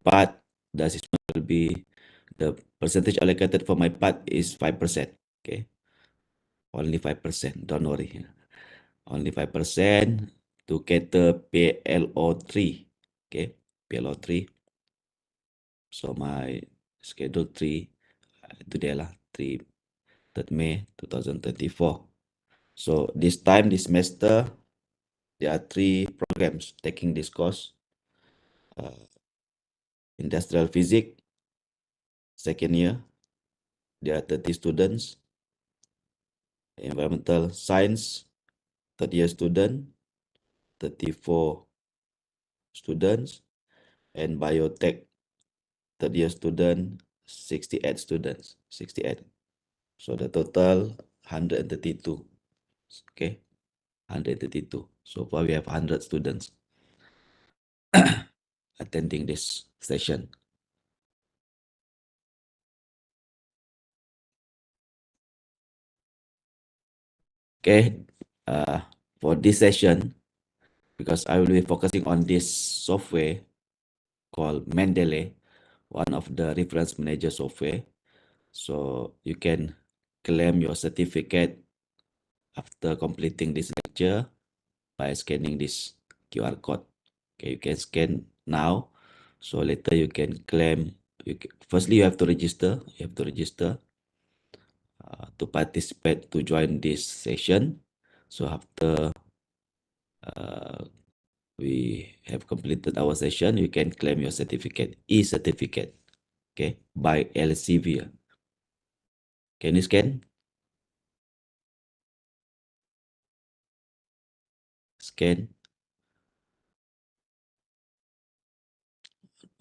part, the assessment will be, the percentage allocated for my part is 5%. Okay, only 5%. Don't worry, only 5% to cater PLO3. Okay, PLO3. So my schedule 3 today lah, 3rd May 2024. So this semester, there are 3 programs taking this course. Industrial Physics, second year, there are 30 students. Environmental Science, third year student, 34 students. And Biotech, third year student, 68 students. 68. So the total 132. Okay, 132. So far we have 100 students attending this session. Okay, for this session, because I will be focusing on this software called Mendeley, one of the reference manager software. So you can claim your certificate after completing this lecture by scanning this QR code. Okay, you can scan now. So later you can claim. Firstly, you have to register. You have to register to participate, to join this session. So after we have completed our session, you can claim your certificate, e-certificate. Okay, by Elsevier. Can you scan? Scan.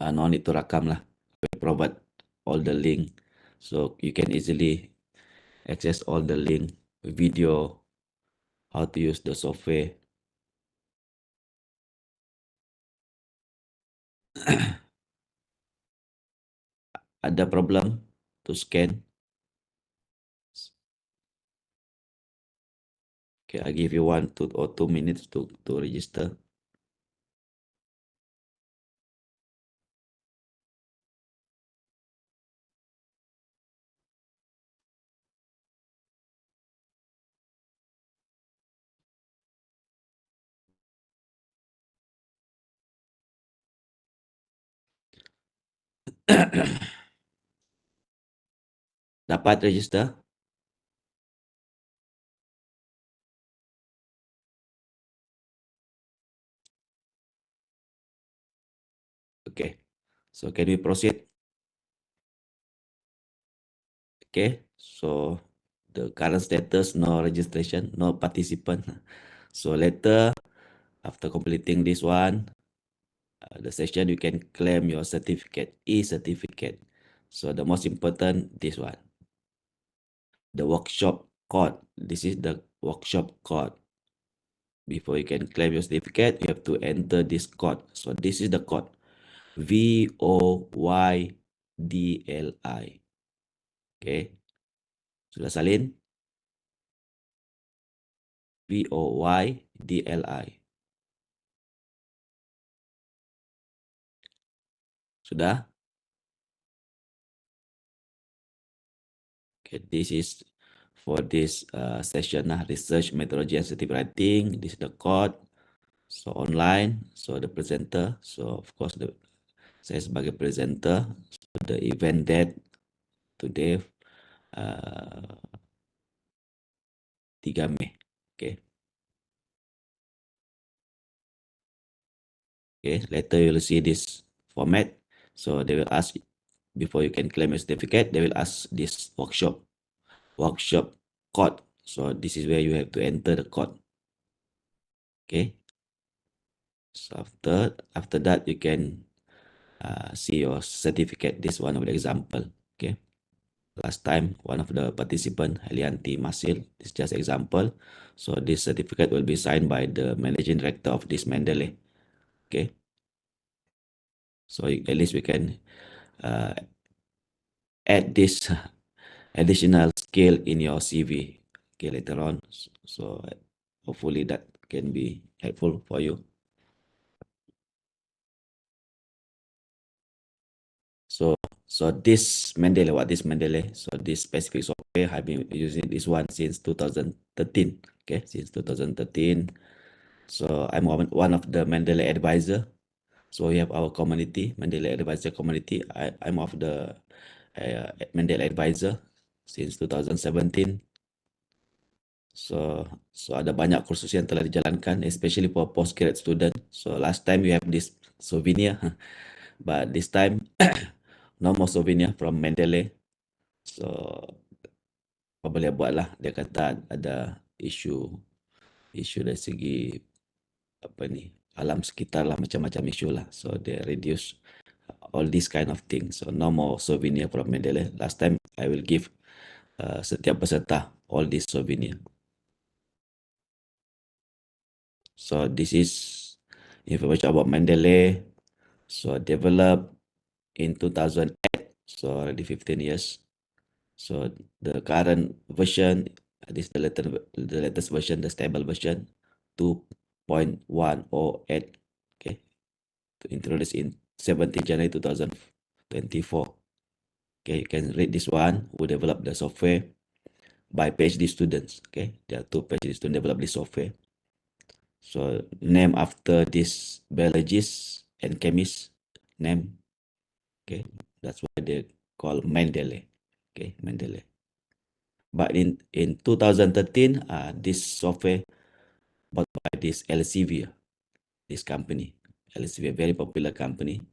No need to rakam lah. We provide all the link, so you can easily access all the link, video, how to use the software. Ada problem to scan? Okay, I give you 1 or 2 minutes to register. Dapat register? Okay, so can we proceed? Okay, so the current status, no registration, no participant. So later, after completing this one, the session, you can claim your certificate, e-certificate. So the most important, this one, the workshop code. This is the workshop code. Before you can claim your certificate, you have to enter this code. So this is the code, VOYDLI. Okay, sudah salin? VOYDLI. Sudah? Okay, this is for this session, research methodology and scientific writing. This is the code. So online, so the presenter. So of course saya sebagai presenter. So the event date today, 3 Mei. Okay. Okay, later you will see this format. So they will ask, before you can claim a certificate, they will ask this workshop code. So this is where you have to enter the code. Okay. So after that, you can see your certificate. This one of the example. Okay. Last time, one of the participant, Helianti Masil, is just example. So this certificate will be signed by the managing director of this Mendeley. Okay. So at least we can add this additional skill in your CV. Okay, later on. So hopefully that can be helpful for you. So this Mendeley, what is Mendeley? So this specific software I've been using this one since 2013. Okay, since 2013. So I'm one of the Mendeley advisor. So we have our community, Mendeley advisor community. I'm of the Mendeley advisor since 2017. So ada banyak kursus yang telah dijalankan, especially for postgraduate student. So last time we have this souvenir, but this time no more souvenir from Mendeley. So apa boleh buat lah, dia kata ada isu dari segi apa ni, alam sekitar lah, macam-macam isu lah. So they reduce all this kind of things. So no more souvenir from Mendeley. Last time I will give setiap peserta all this souvenir. So this is information about Mendeley. So developed in 2008, so already 15 years. So the current version, this is the latest version, the stable version, 2.108, okay, to introduce in 17 January 2024. Okay, you can read this one, who developed the software by PhD students. Okay, there are 2 PhD students develop this software. So name after this biologist and chemist name. Okay, that's why they call Mendeley. Okay, Mendeley. But in 2013, this software bought by this Elsevier, this company. Elsevier, very popular company,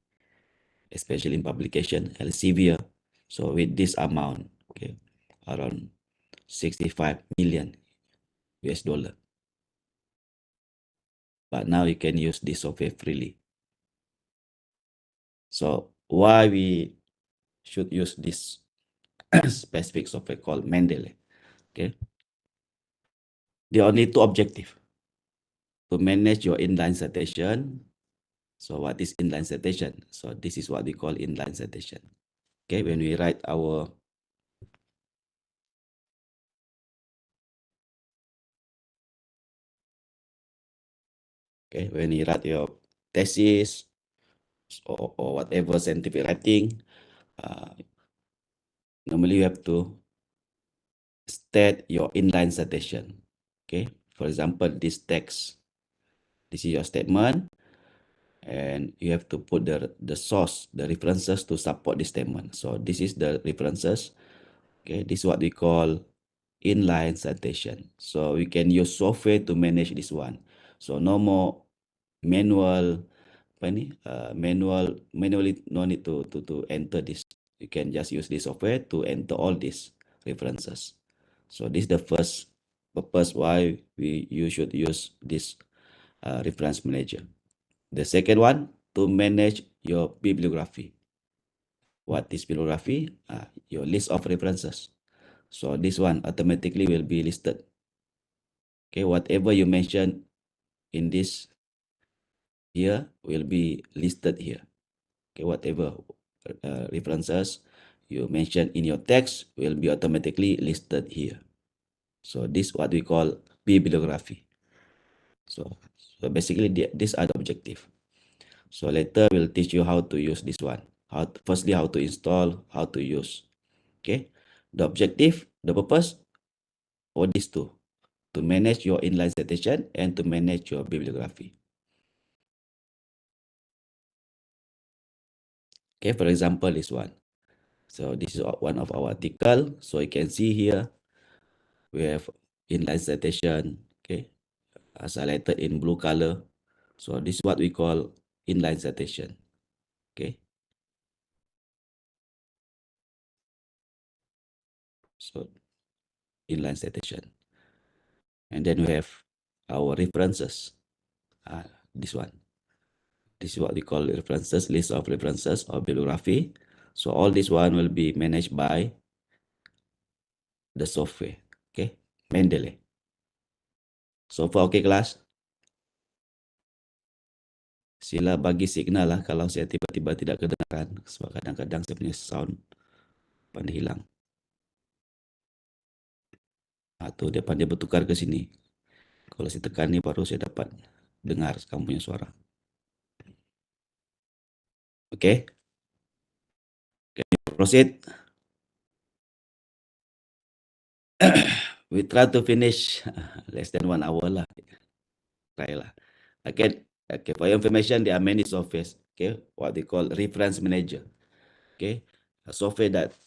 especially in publication. Elsevier. So with this amount, okay, around 65 million US dollar. But now you can use this software freely. So why we should use this specific software called Mendeley? Okay, there are only 2 objectives: to manage your inline citation. So what is inline citation? So this is what we call inline citation. Okay, when we write our when you write your thesis or whatever scientific writing, normally you have to state your inline citation. Okay, for example, this text, this is your statement, and you have to put the source, the references to support this statement. So this is the references. Okay, this is what we call inline citation. So we can use software to manage this one. So no more manually no need to enter this. You can just use this software to enter all these references. So this is the first purpose why you should use this reference manager. The second one, to manage your bibliography. What is bibliography? Your list of references. So this one automatically will be listed. Okay, whatever you mention in this here will be listed here. Okay, whatever references you mention in your text will be automatically listed here. So this is what we call bibliography. So basically these are the objective. So later we'll teach you how to use this one. Firstly, how to install, how to use. Okay, the objective, the purpose, for these two, to manage your inline citation and to manage your bibliography. Okay, for example, this one. So this is one of our article. So you can see here we have inline citation. Okay, highlighted in blue color. So this is what we call inline citation. Okay, so inline citation, and then we have our references. This one. This is what we call references, list of references or bibliography. So all this one will be managed by the software. Okay, Mendeley. So far okay kelas? Sila bagi signal lah kalau saya tiba-tiba tidak kedengaran. Sebab kadang-kadang saya punya sound pandai hilang. Atau dia pandai bertukar ke sini. Kalau saya tekan ni baru saya dapat dengar kamu punya suara. Okay. proceed. We try to finish less than 1 hour lah. Try lah. Okay. Okay. For your information, there are many softwares. Okay. What they call reference manager. Okay. A software that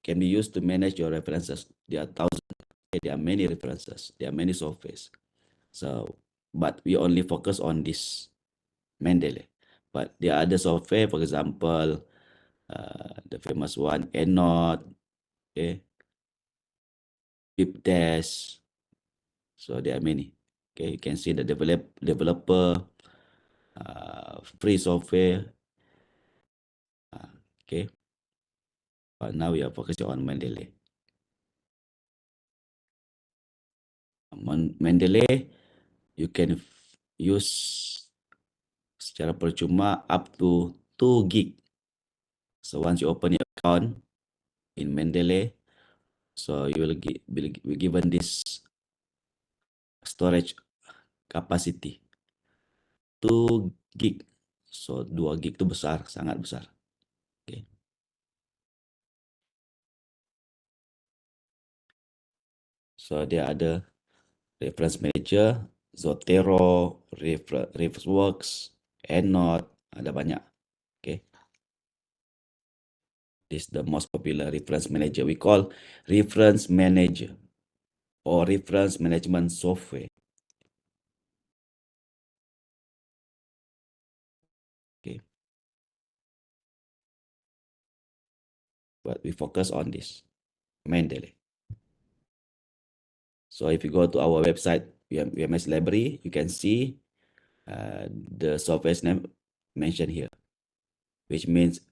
can be used to manage your references. There are thousands. Okay, there are many references. There are many softwares. So, but we only focus on this Mendeley. But there are other software, for example, the famous one, EndNote, okay, PipTest. So there are many. Okay, you can see the developer, free software. Okay, but now we are focusing on Mendeley. Mendeley, you can use secara percuma up to 2 gig. So once you open your account in Mendeley, so you will be given this storage capacity 2 gig. So 2 gig itu besar, sangat besar. Okay. So dia ada reference manager, Zotero, RefWorks, EndNote, ada banyak. Okay. This is the most popular reference manager. We call reference manager or reference management software. Okay. But we focus on this Mendeley. So if you go to our website, VMS Library, you can see the software's name mentioned here, which means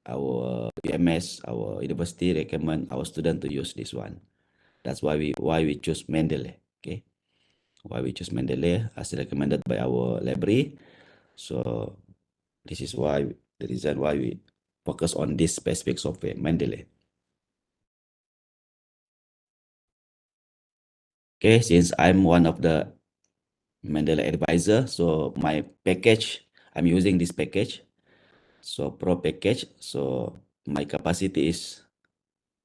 our VMS, our university recommend our student to use this one. That's why we choose Mendeley. Okay, why we choose Mendeley as recommended by our library. So this is why the reason why we focus on this specific software, Mendeley. Okay, since I'm one of the Mendeley advisor, so my package, I'm using this package. So Pro package, so my capacity is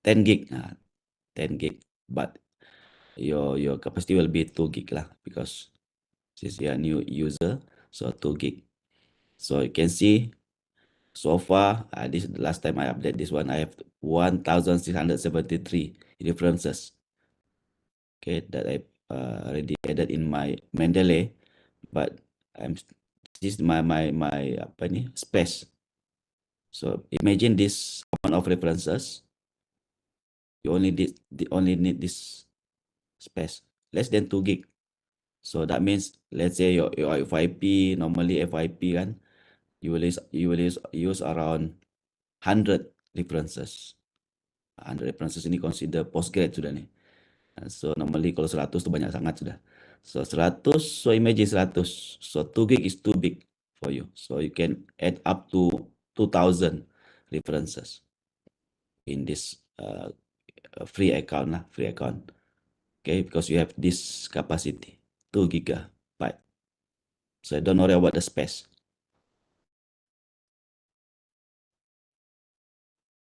10 gig. 10 gig, but your capacity will be 2 gig lah, because since you are new user, so 2 gig. So you can see so far, this the last time I update this one, I have 1,673 references. Okay, that I already added in my Mendeley, but this is my apa ni space. So imagine this amount of references. You only need this space, less than 2 gig. So that means, let's say your FYP, normally FYP kan, you will use around 100 references. 100 references ini consider postgrad sudah nih. So normally kalau 100 itu banyak sangat sudah. So 100, so imagine 100. So 2 gig is too big for you. So you can add up to 2,000 references in this free account lah, free account. Okay, because you have this capacity, 2 gigabyte. So don't worry about the space.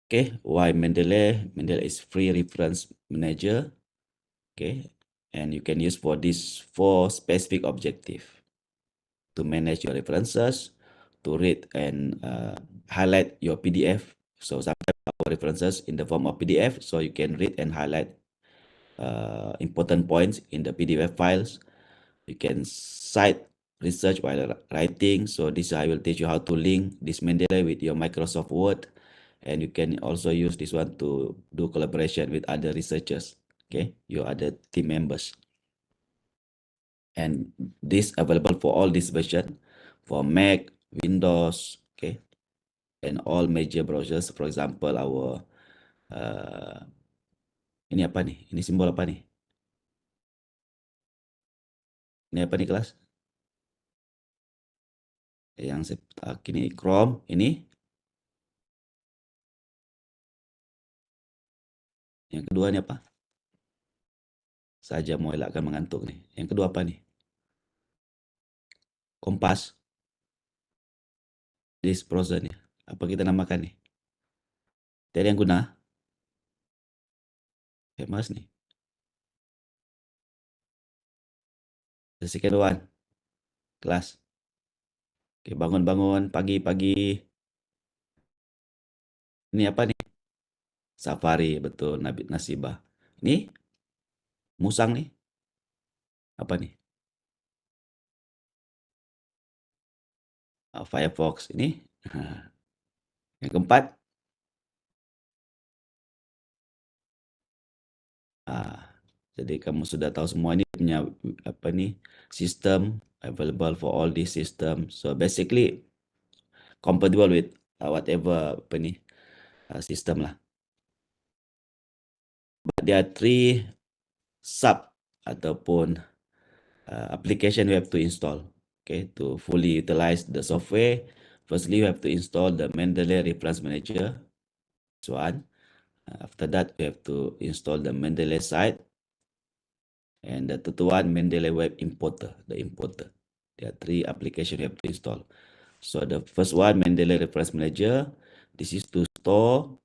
Okay, why Mendeley? Mendeley is free reference manager. Okay, and you can use for this 4 specific objective: to manage your references, to read and highlight your PDF. So sometimes our references in the form of PDF, so you can read and highlight important points in the PDF files. You can cite research while writing. So this I will teach you how to link this Mendeley with your Microsoft Word, and you can also use this one to do collaboration with other researchers. Okay, your other team members. And this available for all this version for Mac, Windows, okay, and all major browsers. For example, our ini apa nih? Ini simbol apa nih? Ini apa nih kelas? Yang kini Chrome ini. Yang kedua ini apa? Saja mau elakkan mengantuk nih. Yang kedua apa nih? Kompas. This browser nih. Apa kita namakan nih? Tiada yang guna. Famous nih. The second one, kelas. Oke, bangun-bangun pagi-pagi. Ini apa nih? Safari, betul. Nabi Nasibah. Ini Musang nih. Apa nih? Firefox. Ini. Yang keempat, ah, jadi kamu sudah tahu semua ini punya apa nih sistem available for all these system. So basically compatible with whatever apa nih system lah. But there are three sub ataupun application you have to install. Okay, to fully utilize the software, firstly you have to install the Mendeley Reference Manager. This one. After that, you have to install the Mendeley site. And the third one, Mendeley Web Importer, the importer. There are three applications you have to install. So the first one, Mendeley Reference Manager. This is to store,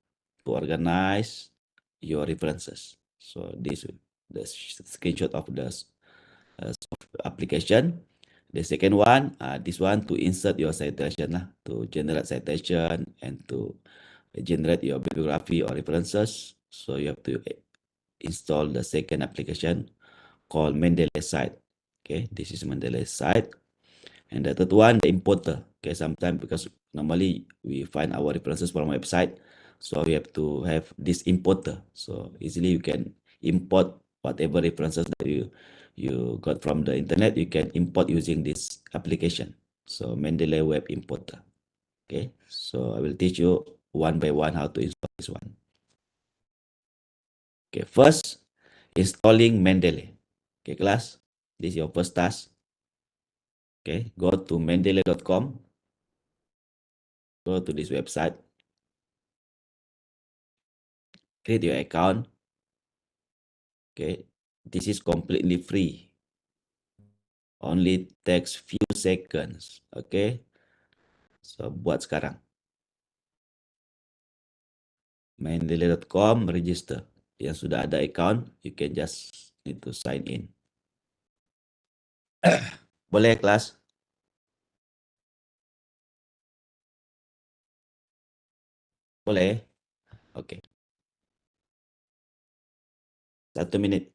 to organize your references. So this the screenshot of the application. The second one, this one to insert your citation lah, to generate citation and to generate your bibliography or references. So you have to install the second application called Mendeley site. Okay, this is Mendeley site. And the third one, the importer. Okay, sometimes because normally we find our references from website, so we have to have this importer. So easily you can import whatever references that you got from the internet. You can import using this application. So Mendeley Web Importer. Okay, so I will teach you one by one how to install this one. Okay, first installing Mendeley. Okay, class, this is your first task. Okay, go to mendeley.com. Go to this website. Create your account. Okay, this is completely free. Only takes few seconds. Okay, so buat sekarang. Mendeley.com, register. Yang sudah ada account, you can just need to sign in. Boleh kelas? Boleh? Oke. 1 minit.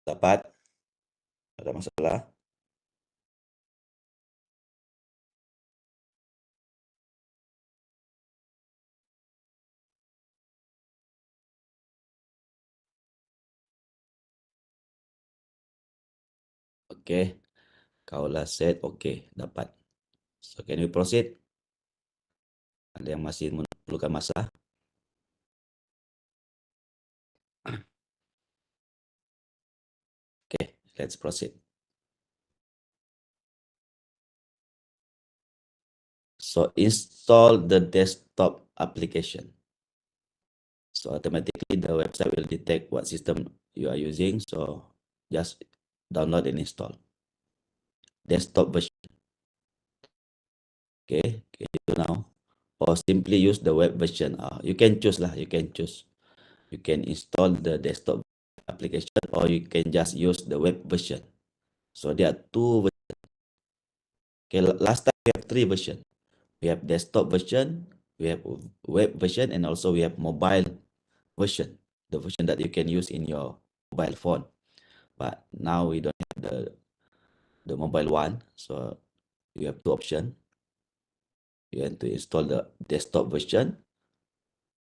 Dapat? Ada masalah? Oke. Kaulah set. Oke, dapat. So, can we proceed? Ada yang masih memerlukan masalah? Oke, let's proceed. So install the desktop application. So automatically the website will detect what system you are using. So just download and install. Desktop version. Okay, you now. Or simply use the web version. You can choose lah. You can choose. You can install the desktop application or you can just use the web version. So there are two versions. Okay, last time we have three versions. We have desktop version, we have web version, and also we have mobile version, the version that you can use in your mobile phone. But now we don't the mobile one. So you have two options. You have to install the desktop version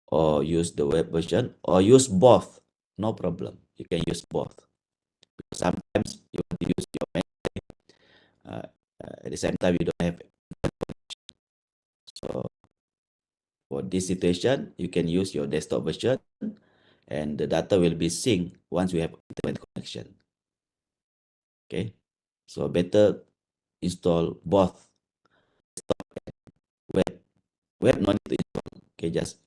or use the web version or use both. No problem. You can use both. Sometimes you want to use your Mac, uh, at the same time you don't have. So for this situation, you can use your desktop version and the data will be synced once you have internet connection. Okay, so better install both web. Web no need to install. Okay, just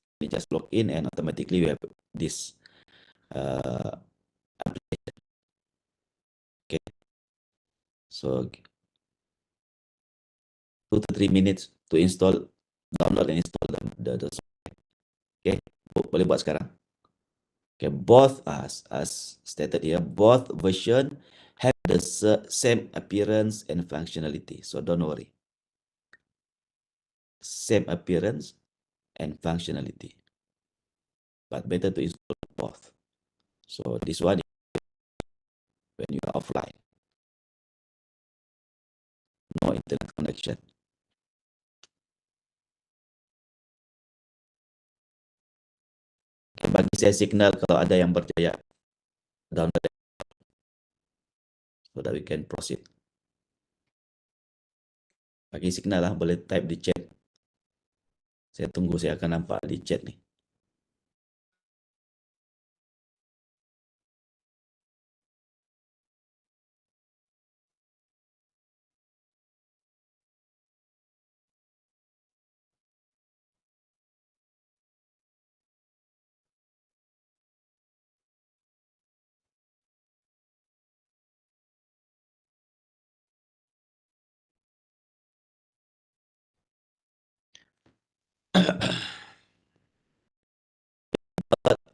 log in and automatically you have this application. Okay, so 2 to 3 minutes to install, download and install the software. Okay, boleh buat sekarang. Okay, both as stated here, both version have the same appearance and functionality. So don't worry. Same appearance and functionality, but better to install both. So this one when you are offline, no internet connection. Okay, bagi saya signal kalau ada yang percaya download so that we can proceed. Bagi signal lah, boleh type di chat. Saya tunggu, saya akan nampak di chat nih.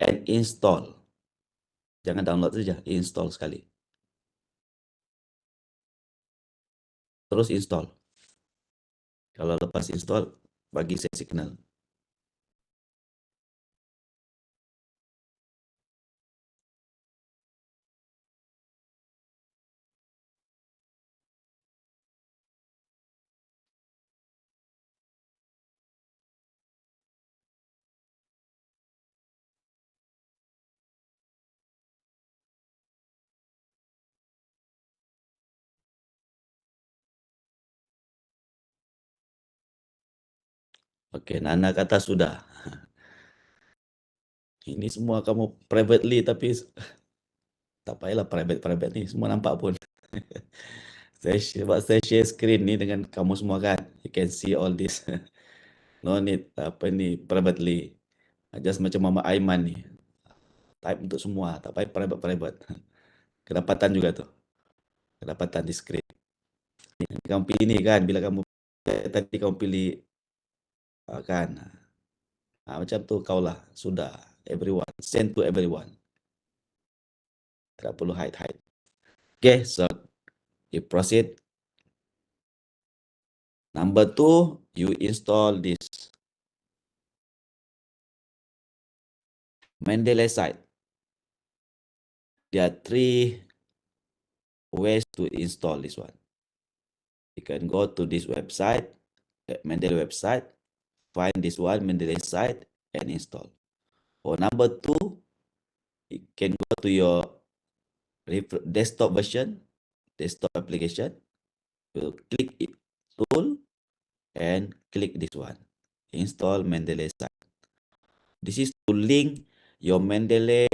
And install. Jangan download saja, install sekali. Terus install. Kalau lepas install, bagi saya signal. Oke, Nana kata sudah. Ini semua kamu privately tapi tak payahlah private nih, semua nampak pun. Saya share screen ni dengan kamu semua kan. You can see all this. No need apa ni privately. Just macam Mama Aiman ni. Type untuk semua, tak payah private. Kedapatan juga tuh. Kedapatan di screen. Kamu pilih ni kan, bila kamu tadi kamu pilih kan. Macam tu kaulah, sudah. Everyone, send to everyone. Tak perlu hide. Okay, so you proceed. Number 2, you install this Mendeley site. There are 3 ways to install this one. You can go to this website, Mendeley website, find this one, Mendeley site, and install. For number 2, you can go to your desktop version, desktop application. You click it, tool, and click this one, install Mendeley site. This is to link your Mendeley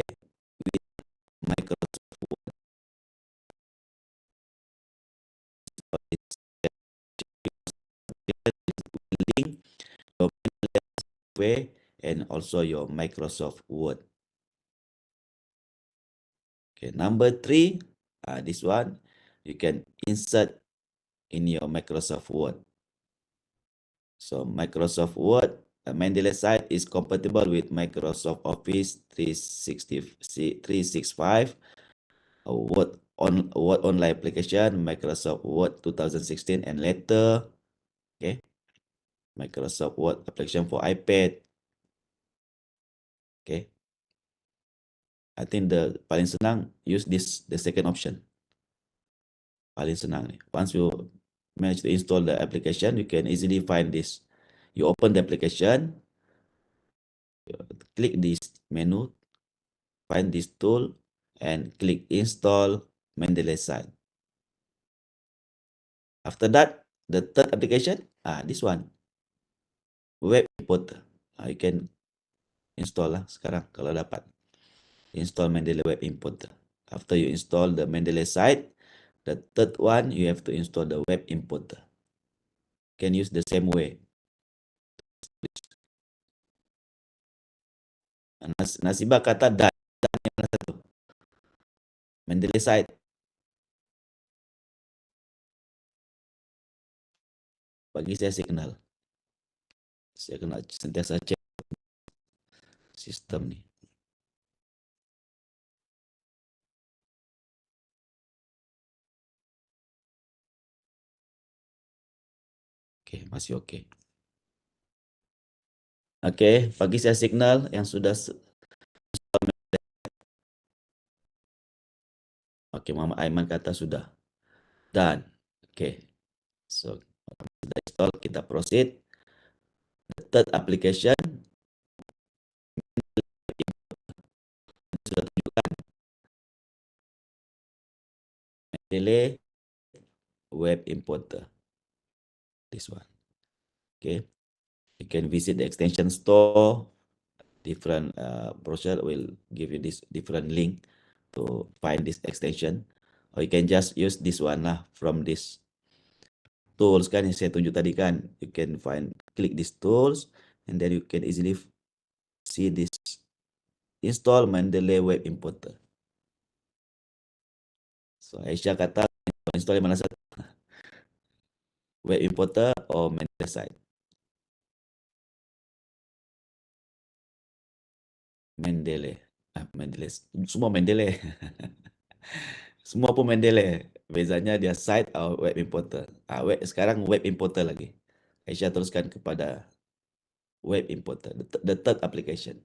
with Microsoft Word. Link your Mendeley software and also your Microsoft Word. Okay, number 3, this one you can insert in your Microsoft Word. So Microsoft Word, Mendeley site is compatible with Microsoft Office 365, Word online application, Microsoft Word 2016 and later. Okay, Microsoft Word application for iPad. Okay, I think the paling senang use the second option. Paling senang nih. Once you manage to install the application, you can easily find this. You open the application, click this menu, find this tool, and click install Mendeley site. After that, the third application, this one, web importer. You can install lah sekarang kalau dapat. Install Mendeley web importer. After you install the Mendeley site, the third one, you have to install the web importer. Can use the same way. Nasibah kata dan yang mana satu? Mendeley site. Bagi saya signal. Saya kena sentiasa cek sistem ni. Okey, masih okey. Okey, bagi saya signal yang sudah okey, Muhammad Aiman kata sudah. Done. Okey. So, sudah install, kita proceed. The third application sudah tunjukkan Mendeley web importer. This one. Okay. You can visit the extension store. Different browser will give you this different link to find this extension. Or you can just use this one lah from this tools kan yang saya tunjuk tadi kan. You can click these tools and then you can easily see this install Mendeley web importer. So Aisyah kata install yang mana satu? Web importer or Mendeley site? Mendeley. Mendeley. Semua Mendeley. Semua pun Mendeley. Bezanya dia site atau web importer. Sekarang web importer lagi. Aisyah teruskan kepada web importer, the third application.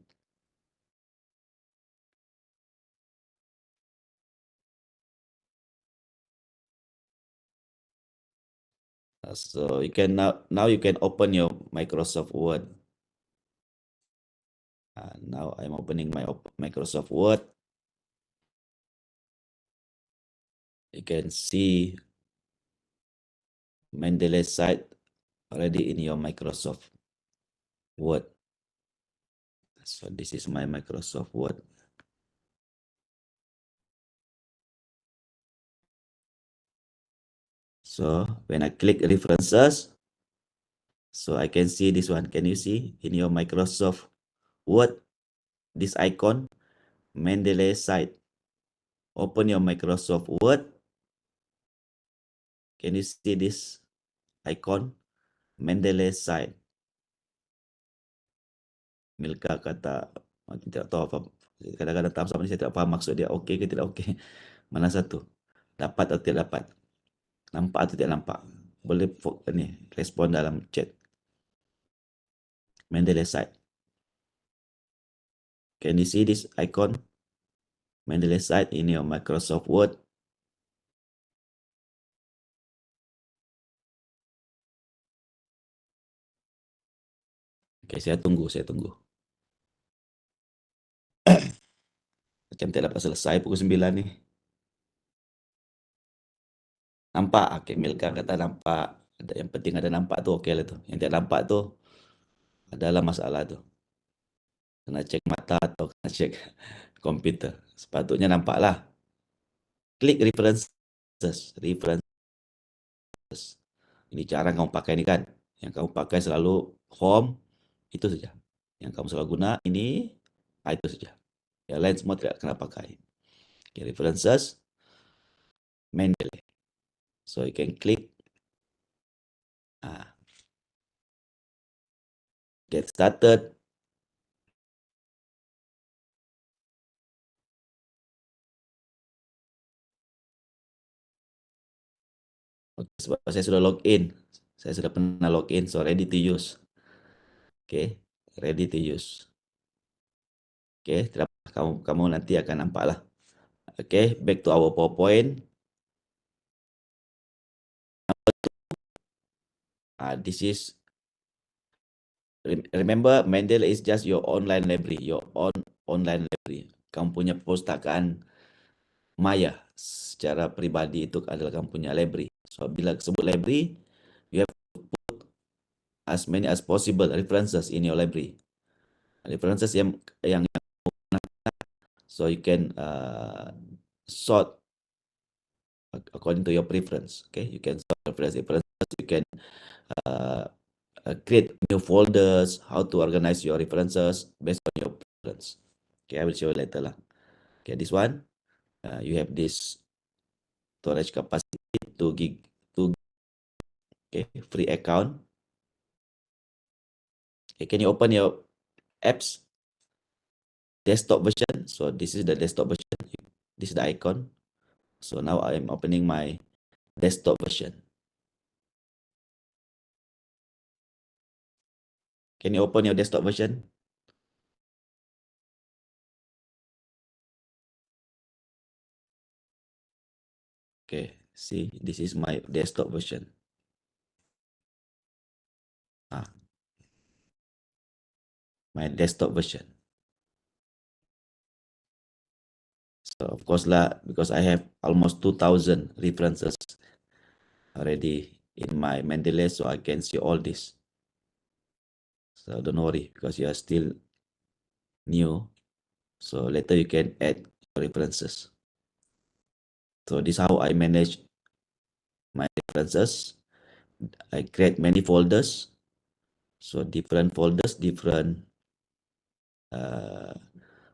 So you can now you can open your Microsoft Word. Now I'm opening my Microsoft Word. You can see Mendeley site already in your Microsoft Word. So this is my Microsoft Word. So when I click references, so I can see this one. Can you see in your Microsoft Word, this icon, Mendeley site? Open your Microsoft Word. Can you see this icon, Mendeley site? Milka kata tidak tahu apa. Kadang-kadang tak sama saya tidak faham maksud dia. Okey ke tidak okey? Mana satu? Dapat atau tidak dapat? Nampak atau tidak nampak? Boleh ni respon dalam chat. Mendeley site. Can you see this icon? Mendeley site in your Microsoft Word. Okey, saya tunggu. Macam tidak dapat selesai pukul 9 ni. Nampak? Okey, Milka kata nampak. Yang penting ada nampak tu okey lah tu. Yang tidak nampak tu adalah masalah tu. Kena cek mata atau kena cek komputer. Sepatutnya nampak lah. Klik references. Ini cara kamu pakai ni kan. Yang kamu pakai selalu home, itu saja. Yang kamu selalu guna ini, itu saja. Yang lain semua tidak kena pakai. Okay, references, Mendeley. So you can click get started. Okay, sebab saya sudah login. Saya sudah pernah login, so ready to use. Okay, ready to use. Okay, kamu nanti akan nampak lah. Okay, back to our PowerPoint. This is, remember, Mendeley is just your online library, your online library. Kamu punya perpustakaan maya secara pribadi itu adalah kamu punya library. So bila sebut library, you have as many as possible references in your library. References yang so you can sort according to your preference. Okay, you can sort references. You can uh, create new folders. How to organize your references based on your preference. Okay, I will show you later lah. Okay, this one you have this storage capacity 2 gig, 2 okay, free account. Okay, can you open your apps desktop version? So this is the desktop version. This is the icon. So now I am opening my desktop version. Can you open your desktop version? Okay, see, this is my desktop version. My desktop version. So of course lah, because I have almost 2,000 references already in my Mendeley, so I can see all this. So don't worry, because you are still new. So later you can add references. So this is how I manage my references. I create many folders. So different folders, different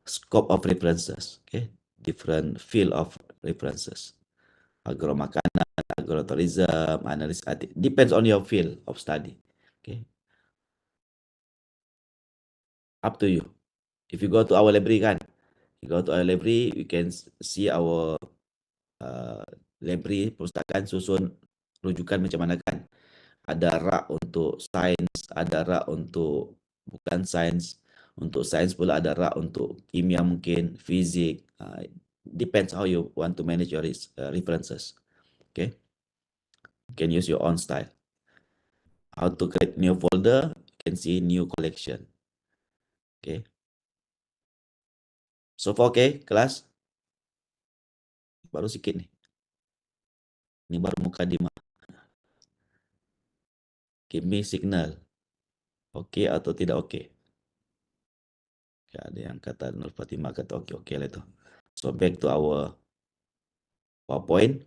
scope of references. Okay, different field of references. Agromakanan, agrotourism, analysis, depends on your field of study. Okay, up to you. If you go to our library kan, you go to our library, you can see our library, perpustakaan susun rujukan macam mana kan. Ada rak untuk sains, ada rak untuk bukan sains. Untuk sains pula ada rak untuk kimia mungkin, fizik. Depends how you want to manage your references. Okay, you can use your own style. How to create new folder, you can see new collection. Okay. So far okay, kelas? Baru sikit nih. Ini baru muka Dima. Give me signal. Oke atau tidak oke? Ya, ada yang kata Nur Fatimah kata oke lah itu. So back to our PowerPoint.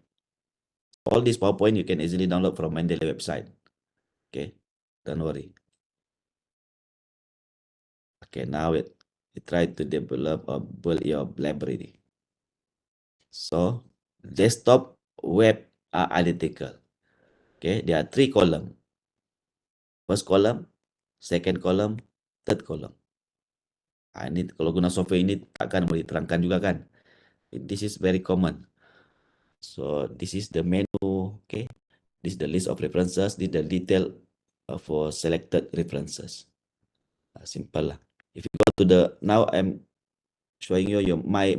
All this PowerPoint you can easily download from Mendeley website. Okay, don't worry. Okay, now we try to develop or build your library. So desktop, web are identical. Okay, there are 3 columns. First column, second column, third column. Ini kalau guna software ini takkan boleh diterangkan juga kan. This is very common. So this is the menu. Okay, this is the list of references. This is the detail for selected references. Simple lah. If you go to the, now I'm showing you my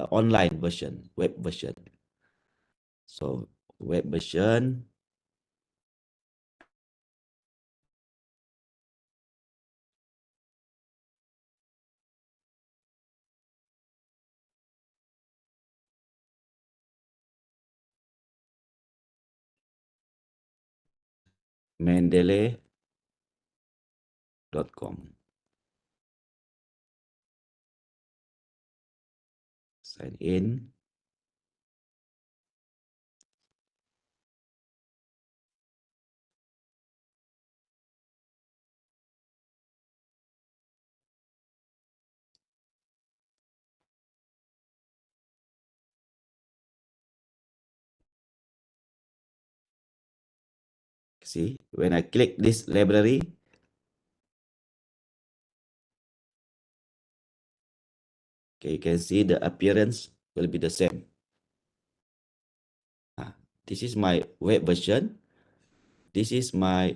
online version, web version. So web version. Mendeley.com. Sign in. See, when I click this library, okay, you can see the appearance will be the same. This is my web version. This is my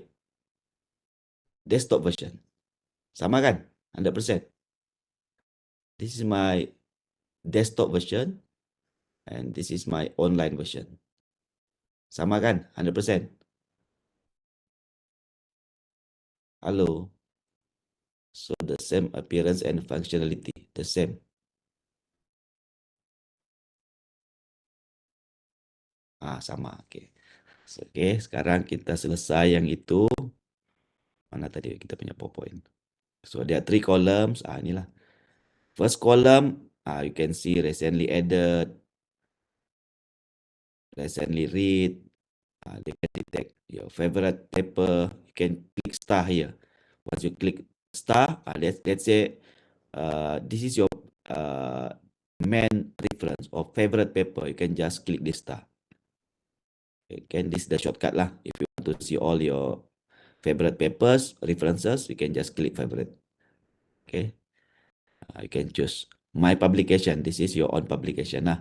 desktop version. Sama kan? 100%. This is my desktop version. And this is my online version. Sama kan? 100%. Halo. So the same appearance and functionality, the same. Sama. Oke. Oke, sekarang kita selesai yang itu. Mana tadi kita punya PowerPoint? So there are three columns. Inilah. First column, you can see recently added, recently read. They can detect your favorite paper. You can click star here. Once you click star, let's say this is your main reference or favorite paper. You can just click this star. Okay, this is the shortcut lah. If you want to see all your favorite papers, references, you can just click favorite. Okay, you can choose my publication. This is your own publication lah.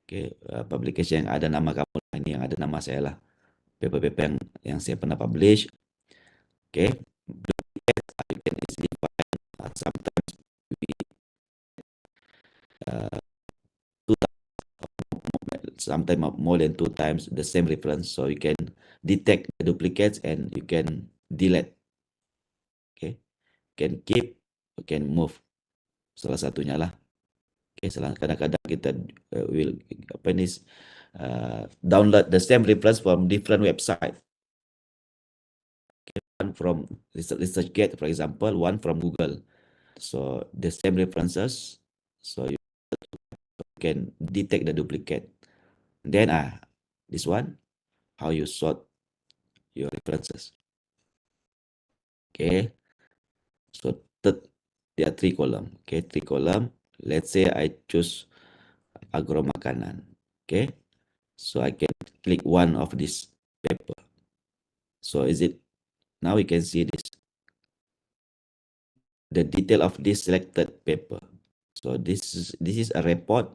Okay, publication yang ada nama kamu, ini yang ada nama saya lah. Paper-paper yang saya pernah publish. Okay, you can easily find. Sometimes we two sometimes more than two times the same reference, so you can detect the duplicates and you can delete. Okay, can keep, you can move. Salah satunya lah. Okay, kadang-kadang kita will download the same reference from different website. Okay, one from ResearchGate, for example, one from Google. So the same references, so you can detect the duplicate. Then this one, how you sort your references. Okay, so there are three column. Okay, three column. Let's say I choose agro makanan. Okay, so I can click one of this paper. So now we can see the detail of this selected paper. So this is a report.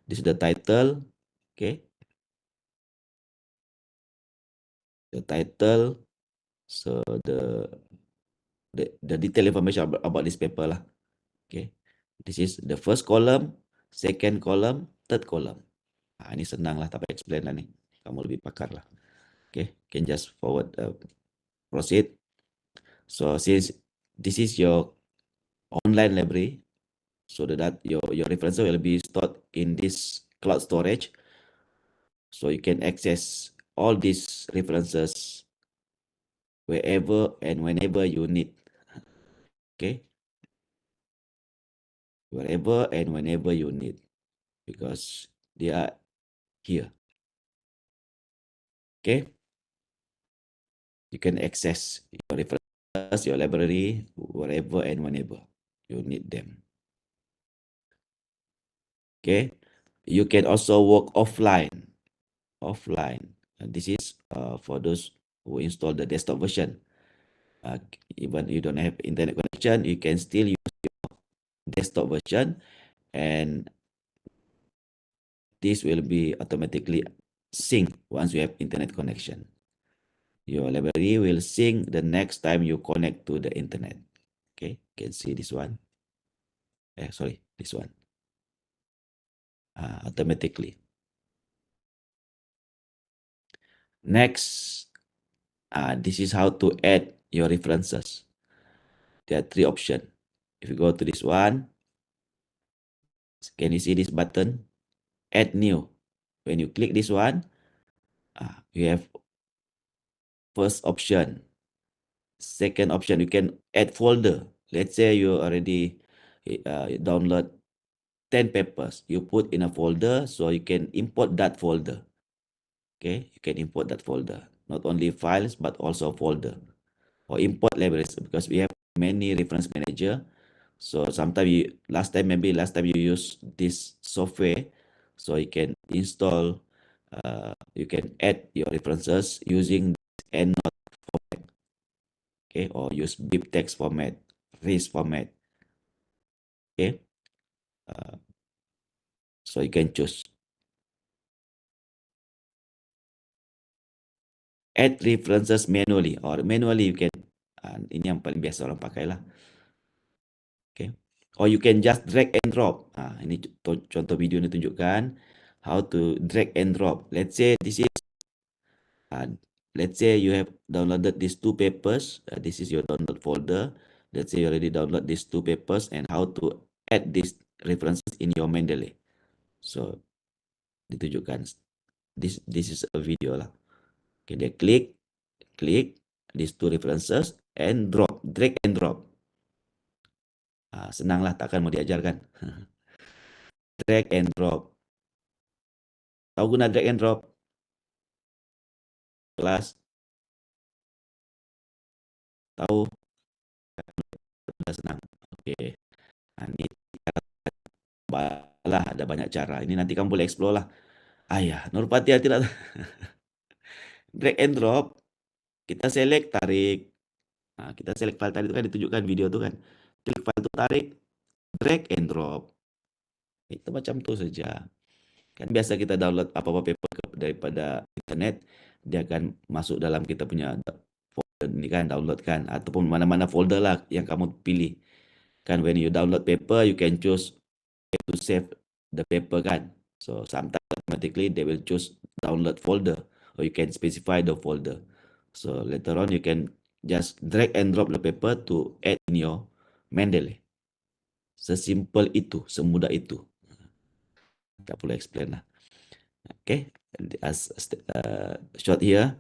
This is the title. Okay, the title. So the detail information about this paper lah. Okay, this is the first column, second column, third column. Ini senang lah, tak payah explain lah ni. Kamu lebih pakar lah. Okay, can just forward, proceed. So since this is your online library, so that your references will be stored in this cloud storage, so you can access all these references wherever and whenever you need. Okay, wherever and whenever you need, because they are here. Okay, you can access your references, your library, wherever and whenever you need them. Okay, you can also work offline. This is for those who install the desktop version. Even you don't have internet connection, you can still use your desktop version, and this will be automatically sync once you have internet connection. Your library will sync the next time you connect to the internet. Okay, you can see this one. Sorry, this one. Automatically. Next, this is how to add your references. There are three options. If you go to this one, can you see this button? Add new. When you click this one, you have first option. Second option, you can add folder. Let's say you already download 10 papers. You put in a folder, so you can import that folder. Okay, you can import that folder. Not only files, but also folder. Or import libraries, because we have many reference manager. So sometimes last time you use this software, so you can install, you can add your references using EndNote format, okay, or use BibTeX format, RIS format, okay. So you can choose. Add references manually, or manually you can, ini yang paling biasa orang pakai lah. Okay. Or you can just drag and drop. Ini contoh video ini tunjukkan how to drag and drop. Let's say this is let's say you have downloaded these two papers. This is your download folder. Let's say you already download these two papers and how to add these references in your Mendeley. So ditunjukkan. This is a video lah. Okay, dia klik these two references and drag and drop. Senanglah, takkan mau diajarkan. Drag and drop. Tahu guna drag and drop? Kelas? Tahu? Sudah senang. Oke. Ini lah, ada banyak cara. Ini nanti kamu boleh explore lah. Ayah, Nurpati tidak. Drag and drop. Kita select, tarik. Kita select file tadi itu kan ditunjukkan video itu kan. Klik file itu, tarik, drag and drop. Itu macam itu saja. Kan biasa kita download apa-apa paper daripada internet, dia akan masuk dalam kita punya folder ini kan, download kan, ataupun mana-mana folder lah yang kamu pilih. Kan when you download paper, you can choose to save the paper kan. So sometimes automatically they will choose download folder, or you can specify the folder. So later on you can just drag and drop the paper to add in your Mendeley. Sesimpel itu, semudah itu. Tak perlu explain lah. Okay, as short here,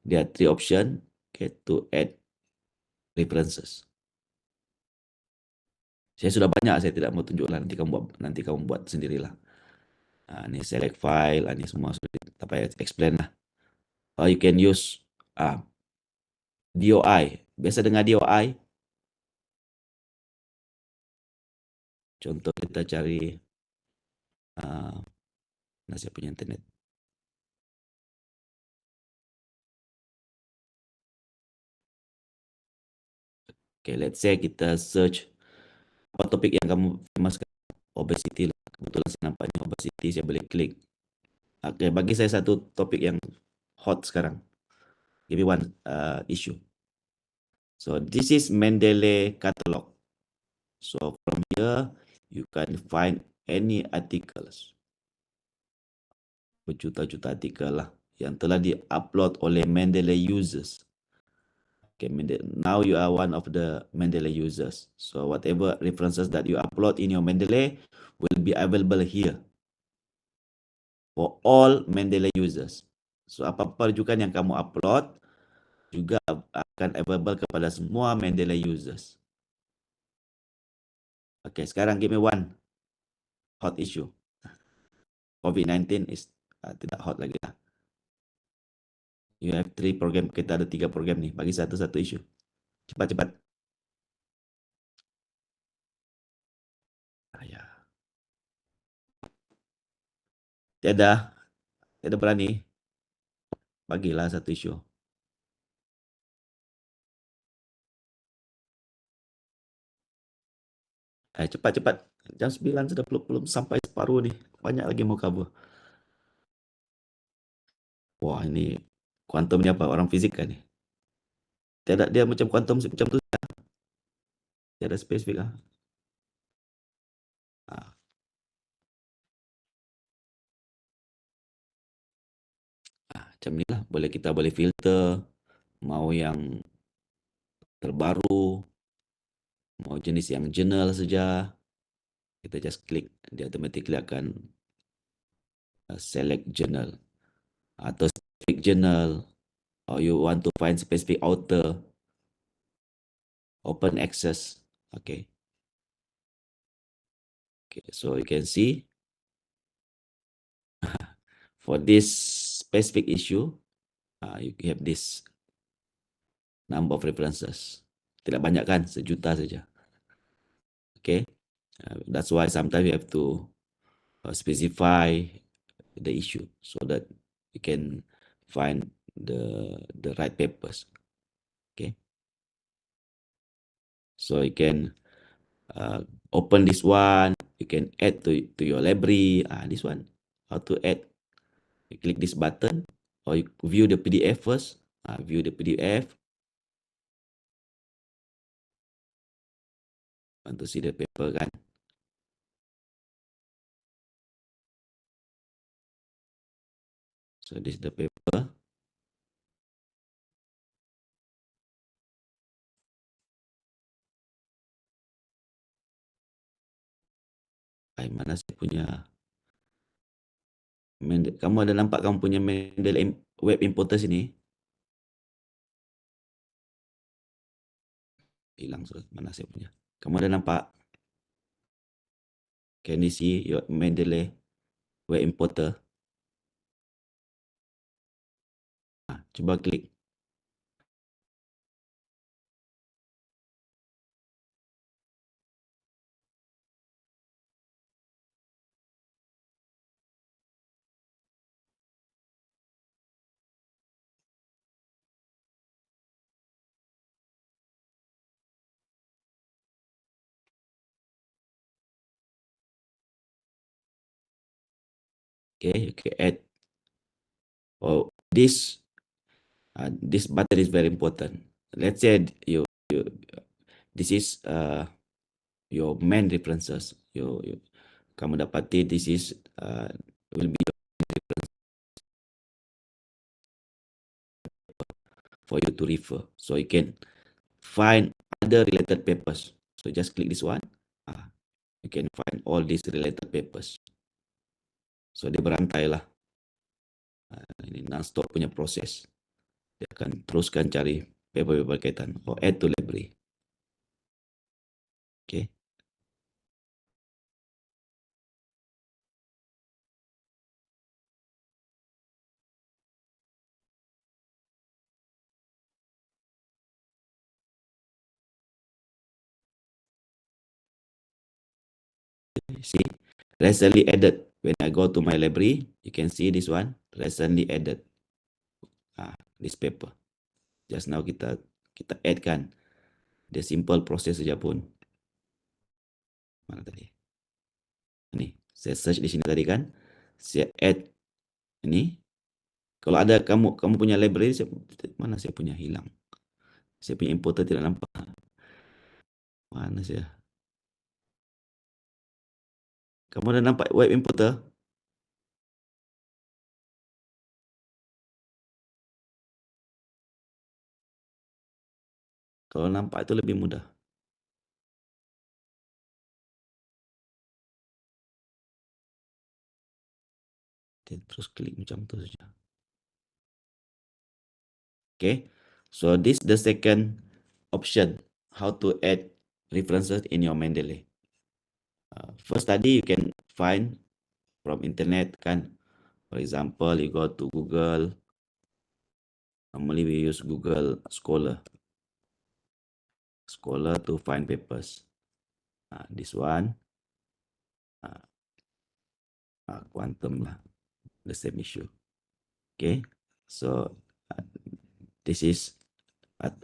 there are three options, okay, to add references. Saya sudah banyak, saya tidak mau tunjukkan, nanti kamu buat sendirilah. Ini select file, ini semua sudah tak payah explain lah. You can use DOI. Biasa dengar DOI. Contoh kita cari saya punya internet. Okay, let's say kita search apa topik yang kamu famous, obesity lah. Kebetulan saya nampak ini obesity, saya boleh klik. Okay, bagi saya satu topik yang hot sekarang. Give me one issue. So this is Mendeley catalog. So from here you can find any articles. Berjuta-juta artikel lah yang telah di-upload oleh Mendeley users. Okay, now you are one of the Mendeley users. So whatever references that you upload in your Mendeley will be available here for all Mendeley users. So apa-apa rujukan yang kamu upload juga akan available kepada semua Mendeley users. Okay, sekarang give me one hot issue. COVID-19 is tidak hot lagi lah. You have 3 program, kita ada 3 program nih. Bagi satu-satu isu. Cepat-cepat. Ya. Tidak berani. Bagilah satu isu. Cepat-cepat. Jam 9 sudah belum sampai separuh nih. Banyak lagi mau kabur. Wah, ini kuantum ini apa? Orang fisika nih. Tidak, dia macam kuantum macam tu. Tidak spesifik ah. Macam ni lah. Kita boleh filter. Mau yang terbaru. Mau jenis yang journal saja. Kita just klik. Dia automatically akan select journal. Atau specific journal. Or you want to find specific author. Open access. Okay. So you can see for this specific issue, you have this number of references. Tidak banyak kan, sejuta saja. Okay, that's why sometimes you have to specify the issue so that you can find the right papers. Okay, so you can open this one. You can add to your library. This one, how to add. You click this button, or you view the PDF first. View the PDF. Want to see the paper kan? So this is the paper. mana saya punya kamu ada nampak kamu punya Mendeley web importer sini? Hilang sudah. Mana saya punya? Kamu ada nampak? Can you see your Mendeley web importer? Coba klik. Okay, you can add. Oh, this button is very important. Let's say you this is your main references. Kamu dapati this is will be for you to refer. So you can find other related papers. So just click this one. You can find all these related papers. So dia berantai lah. Ini non-stop punya proses. Dia akan teruskan cari paper-paper berkaitan. Or add to library. Okay. See, recently added. When I go to my library, you can see this one, recently added. This paper. Just now kita add kan. Dia simple proses saja pun. Mana tadi? Ini, saya search di sini tadi kan. Saya add ini. Kalau ada kamu punya library, mana saya punya hilang. Saya punya importer tidak nampak. Mana saya? Kamu ada nampak web importer? Kalau nampak itu lebih mudah. Terus klik macam tu saja. Okay, so this the second option, how to add references in your Mendeley. First tadi you can find from internet kan. For example, you go to Google. Normally we use Google Scholar to find papers. This one, quantum lah, the same issue. Okay, so this is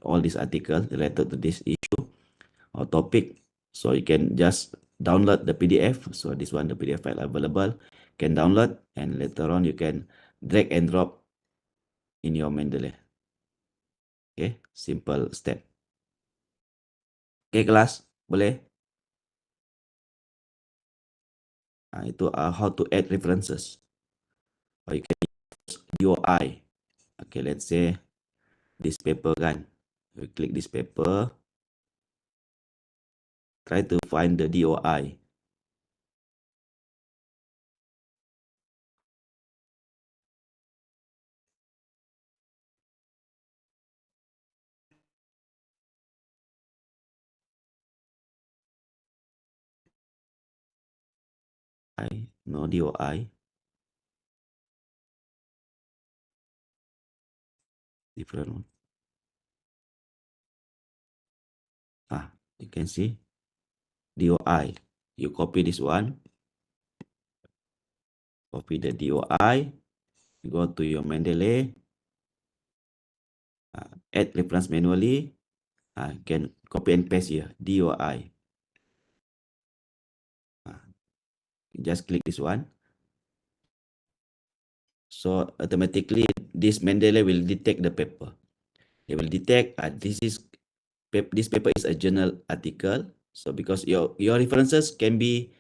all this article related to this issue or topic. So you can just download the PDF. So this one, the PDF file available, can download, and later on you can drag and drop in your Mendeley. Okay, simple step. Okay, kelas, boleh? Itu how to add references. Or you can use DOI. Okay, let's say this paper kan. We click this paper. Try to find the DOI. No DOI. Different one. You can see DOI. You copy this one. Copy the DOI. Go to your Mendeley. Add reference manually. Can copy and paste here. DOI. Just click this one. So automatically this Mendeley will detect the paper. It will detect this paper is a journal article. So because your references can be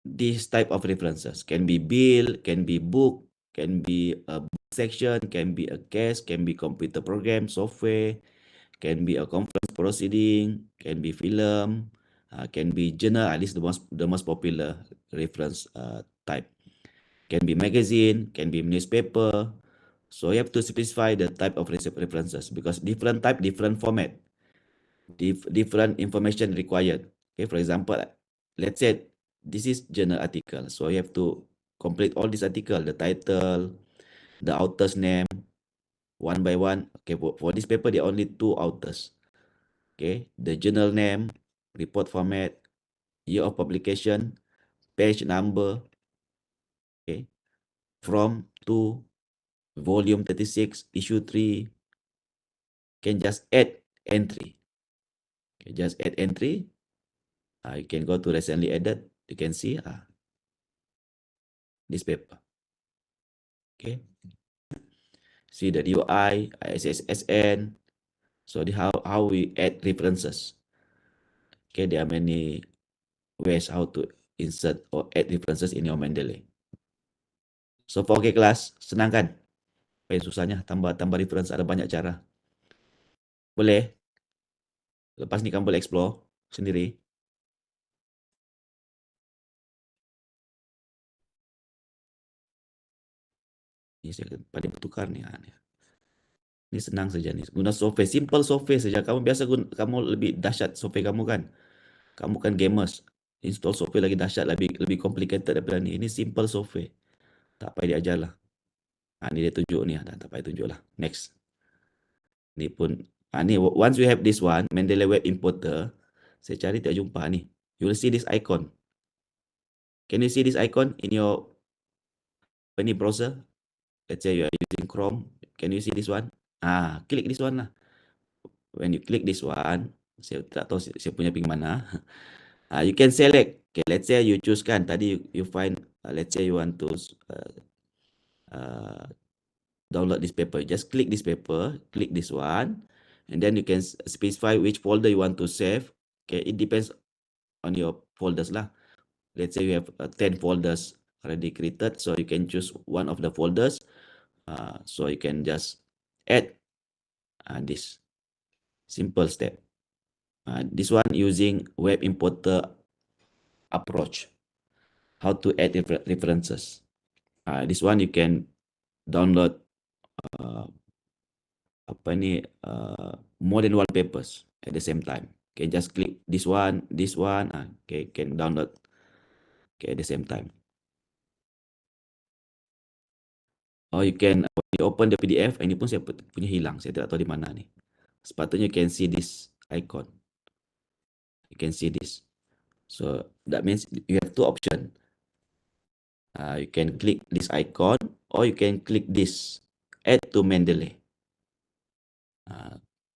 this type of references, can be bill, can be book, can be a book section, can be a case, can be computer program, software, can be a conference proceeding, can be film, Can be journal, at least the most popular reference type. Can be magazine, can be newspaper. So you have to specify the type of references because different type, different format, different information required. Okay, for example, let's say this is journal article. So you have to complete all this article, the title, the author's name, one by one. Okay, for this paper, there are only two authors. Okay, the journal name, report format, year of publication, page number, okay, from to volume 36, issue 3, can just add entry. Okay, just add entry. You can go to recently added. You can see this paper. Okay, see the UI, ISSN. So how we add references. Okay, there are many ways how to insert or add references in your Mendeley. So for okay kelas, senang kan? Susahnya tambah reference ada banyak cara. Boleh? Lepas ni kamu boleh explore sendiri. Ini saya paling bertukar ni. Ini senang saja ni. Guna software, simple software saja. Kamu biasa kamu lebih dahsyat software kamu kan? Kamu kan gamers. Install software lagi dahsyat, lebih complicated daripada ni. Ini simple software. Tak payah diajar lah. Ni dia tunjuk ni. Tak payah tunjuk lah. Next. Ni pun. Ni once you have this one, Mendeley Web Importer, saya cari tak jumpa ni. You will see this icon. Can you see this icon in your any browser? Let's say you are using Chrome. Can you see this one? Click this one lah. When you click this one, saya tak tahu saya punya ping mana. You can select. Okay, let's say you choose kan. Tadi you find, let's say you want to download this paper. Just click this paper, click this one, and then you can specify which folder you want to save. Okay, it depends on your folders lah. Let's say you have 10 folders already created, so you can choose one of the folders. So you can just add this simple step. This one using web importer approach. How to add references. This one you can download more than one papers at the same time. Okay, just click this one, okay, can download at the same time. Or you can open the PDF. Ini pun saya punya hilang, saya tidak tahu di mana ni. Sepatutnya you can see this icon. You can see this. So that means you have two options. You can click this icon or you can click this add to Mendeley.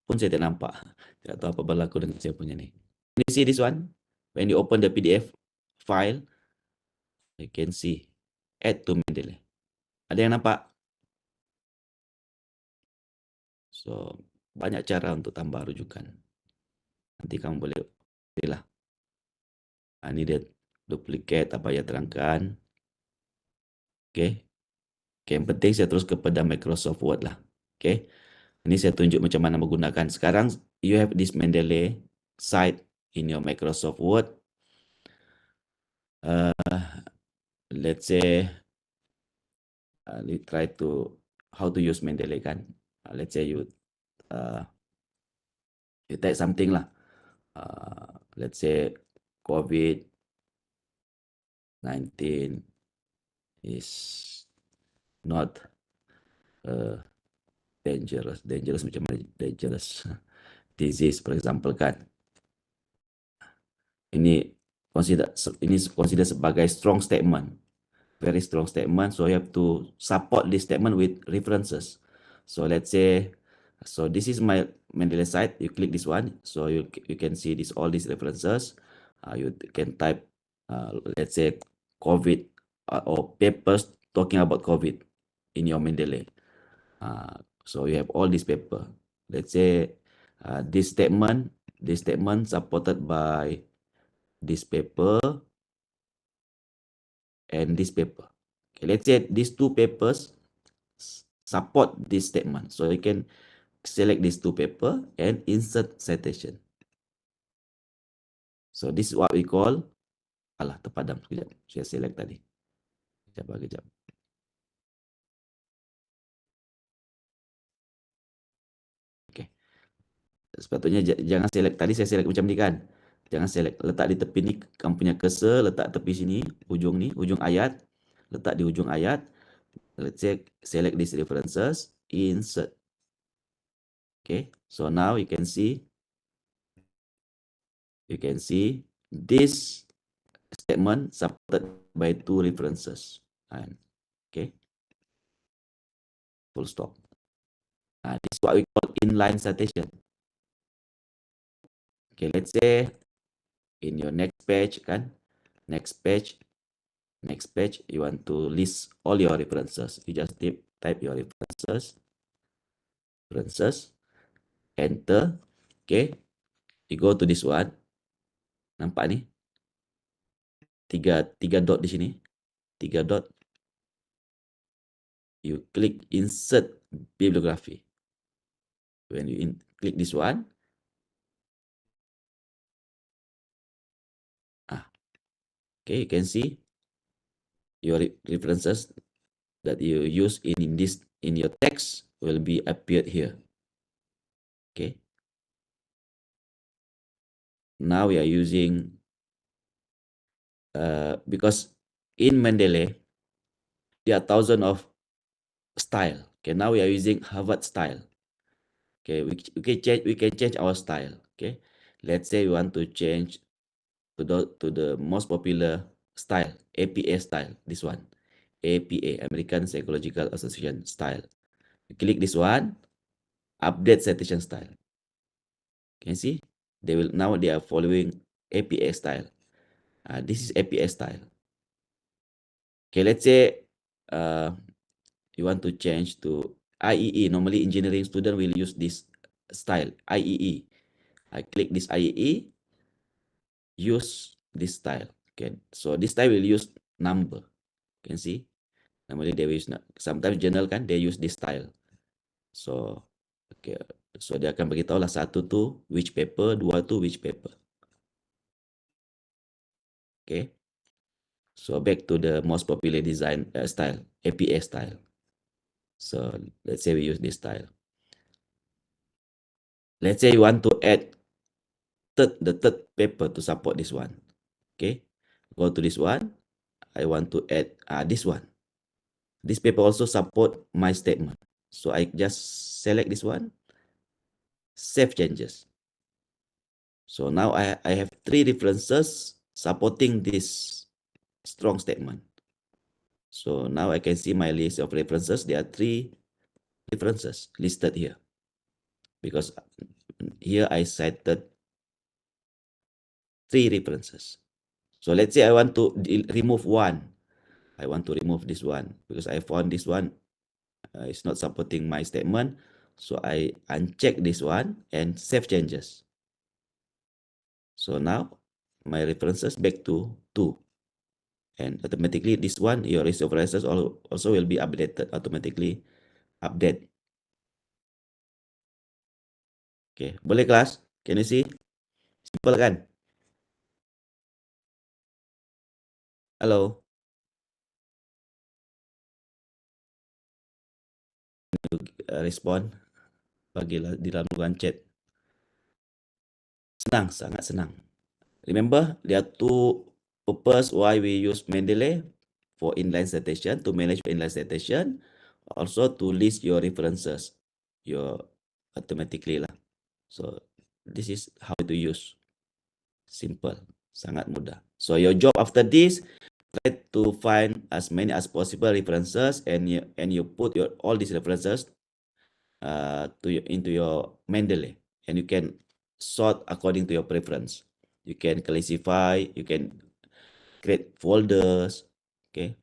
Pun saya tak nampak. Tidak tahu apa berlaku dengan saya punya ni. Can you see this one? When you open the PDF file, you can see add to Mendeley. Ada yang nampak? So, banyak cara untuk tambah rujukan. Nanti kamu boleh pilih lah. Ini dia duplicate apa yang terangkan. Okay. Yang penting saya terus kepada Microsoft Word lah. Okay. Ini saya tunjuk macam mana menggunakan. Sekarang, you have this Mendeley site in your Microsoft Word. Let's say, we try to, how to use Mendeley kan. Let's say you type something lah. Let's say, COVID-19 is not dangerous macam mana dangerous disease, for example kan. Ini consider sebagai strong statement, very strong statement. So you have to support this statement with references. So let's say, so this is my Mendeley site. You click this one, so you can see all these references. You can type, let's say, COVID or papers talking about COVID in your Mendeley. So you have all this paper. Let's say this statement supported by this paper and this paper. Okay, let's say these two papers support this statement. So you can select these two paper and insert citation. So this is what we call, alah terpadam sekejap, saya select tadi. Kejap. Okay. Sepatutnya jangan select, tadi saya select macam ni kan. Jangan select, letak di tepi ni, kamu punya cursor, letak tepi sini, ujung ni, ujung ayat, letak di ujung ayat. Let's say select these references, insert. Okay, so now you can see this statement supported by 2 references. And okay, full stop. This is what we call inline citation. Okay, let's say in your next page kan, next page, you want to list all your references. You just type your references, enter. Okay, you go to this one. Nampak ni? Tiga dot di sini. 3 dot. You click insert bibliography. When you click this one, okay, you can see your references that you use in your text will be appeared here. Okay. Now we are using because in Mendeley there are thousands of style. Okay, now we are using Harvard style. Okay, we can change our style. Okay, let's say we want to change to the most popular style, APA style. This one, APA, American Psychological Association style. You click this one, update citation style. Can you see? They are following APA style. This is APA style. Okay, let's say you want to change to IEE. Normally, engineering student will use this style, IEE. I click this IEE, use this style. Okay, so this style will use number. You can see, normally they use, sometimes journal kan, they use this style. So, okay, so dia akan beritahu lah satu tu which paper, dua tu which paper. Okay, so back to the most popular design style, APA style. So let's say we use this style. Let's say you want to add the third paper to support this one. Okay, go to this one. I want to add this one. This paper also support my statement. So I just select this one, save changes. So now I have 3 references supporting this strong statement. So now I can see my list of references. There are 3 references listed here. Because here I cited 3 references. So let's say I want to remove one. I want to remove this one because I found this one is not supporting my statement. So I uncheck this one and save changes. So now my references back to 2. And automatically this one, your list of references also will be updated, automatically update. Okay, boleh kelas? Can you see? Simple kan? Halo? Respon bagilah di dalam ruang chat. Senang, sangat senang. Remember, there are 2 purpose why we use Mendeley: for inline citation, to manage inline citation, also to list your references, your automatically lah. So this is how to use. Simple, sangat mudah. So your job after this, try to find as many as possible references and you put all these references into your Mendeley, and you can sort according to your preference. You can classify, you can create folders, okay,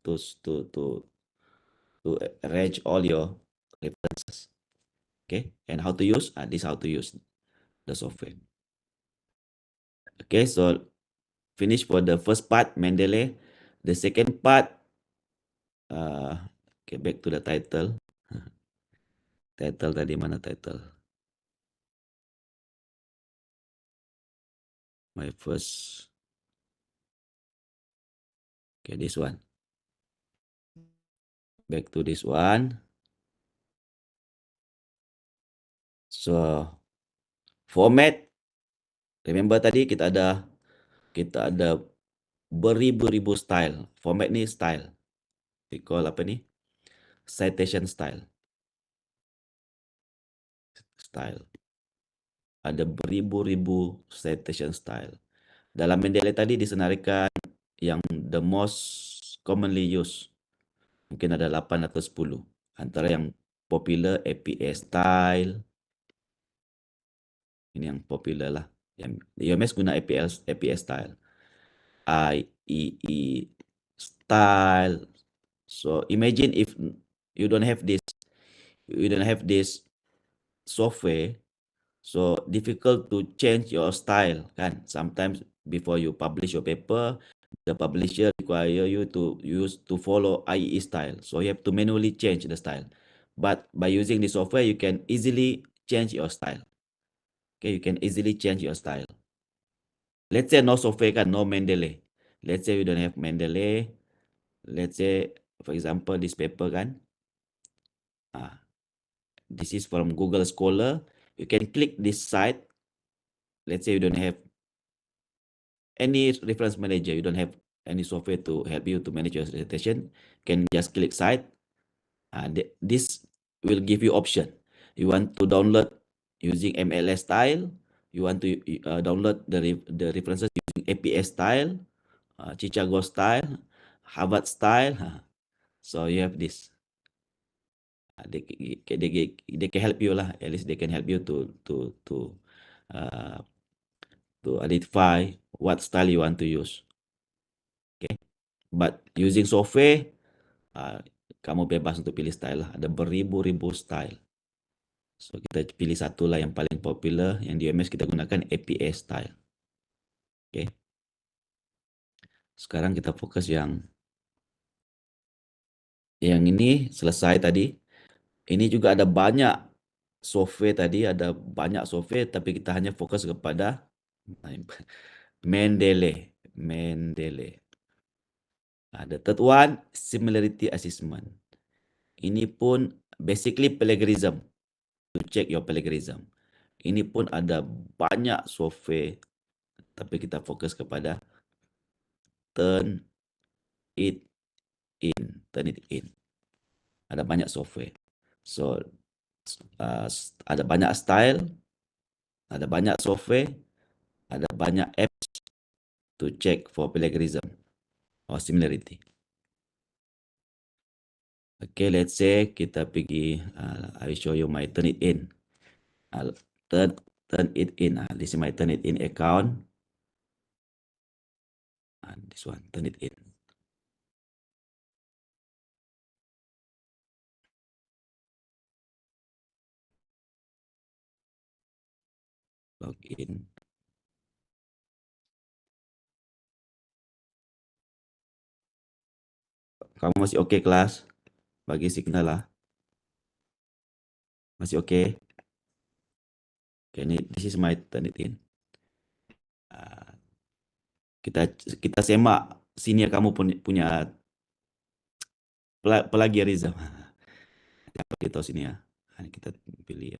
to arrange all your references, okay. And how to use, this is how to use the software. Okay, so finish for the first part, Mendeley. The second part, okay, back to the title. Title tadi mana title? My first, okay, this one. Back to this one. So format, remember tadi kita ada beribu-ribu style. Format ni style. We call apa ni? Citation style. Style. Ada beribu-ribu citation style. Dalam Mendeley tadi disenaraikan yang the most commonly used. Mungkin ada 8 atau 10. Antara yang popular APA style. Ini yang popular lah. Yang UMS guna APA style. IEE style. So imagine if you don't have this software, so difficult to change your style kan. Sometimes before you publish your paper, the publisher require you to follow IEE style. So you have to manually change the style. But by using the software, you can easily change your style. Okay, you can easily change your style. Let's say no software kan, no Mendeley. Let's say you don't have Mendeley. Let's say, for example, this paper kan. This is from Google Scholar. You can click this site. Let's say you don't have any reference manager. You don't have any software to help you to manage your citation. You can just click site. This will give you option. You want to download using MLS style. You want to download the references using APS style, Chicago style, Harvard style. So you have this. They can help you lah. At least they can help you uh, to identify what style you want to use. Okay. But using software, kamu bebas untuk pilih style lah. Ada beribu-ribu style. So kita pilih satu lah yang paling popular. Yang di UMS kita gunakan APA style. Okay. Sekarang kita fokus yang ini selesai tadi. Ini juga ada banyak software tadi, ada banyak software, tapi kita hanya fokus kepada Mendeley. The third one, similarity assessment. Ini pun basically plagiarism. To check your plagiarism. Ini pun ada banyak software, tapi kita fokus kepada turn it in. Ada banyak software. So ada banyak style, ada banyak software, ada banyak apps to check for plagiarism or similarity. Okay, let's say kita pergi, I will show you my turn it in. Turn it in. This is my turn it in account. This one, turn it in. Login. Kamu masih oke kelas? Bagi signal lah. Masih oke? Okay, this is my turn it in. Kita semak senior kamu punya plagiarism. Jangan kita tahu sini ya. Kita pilih.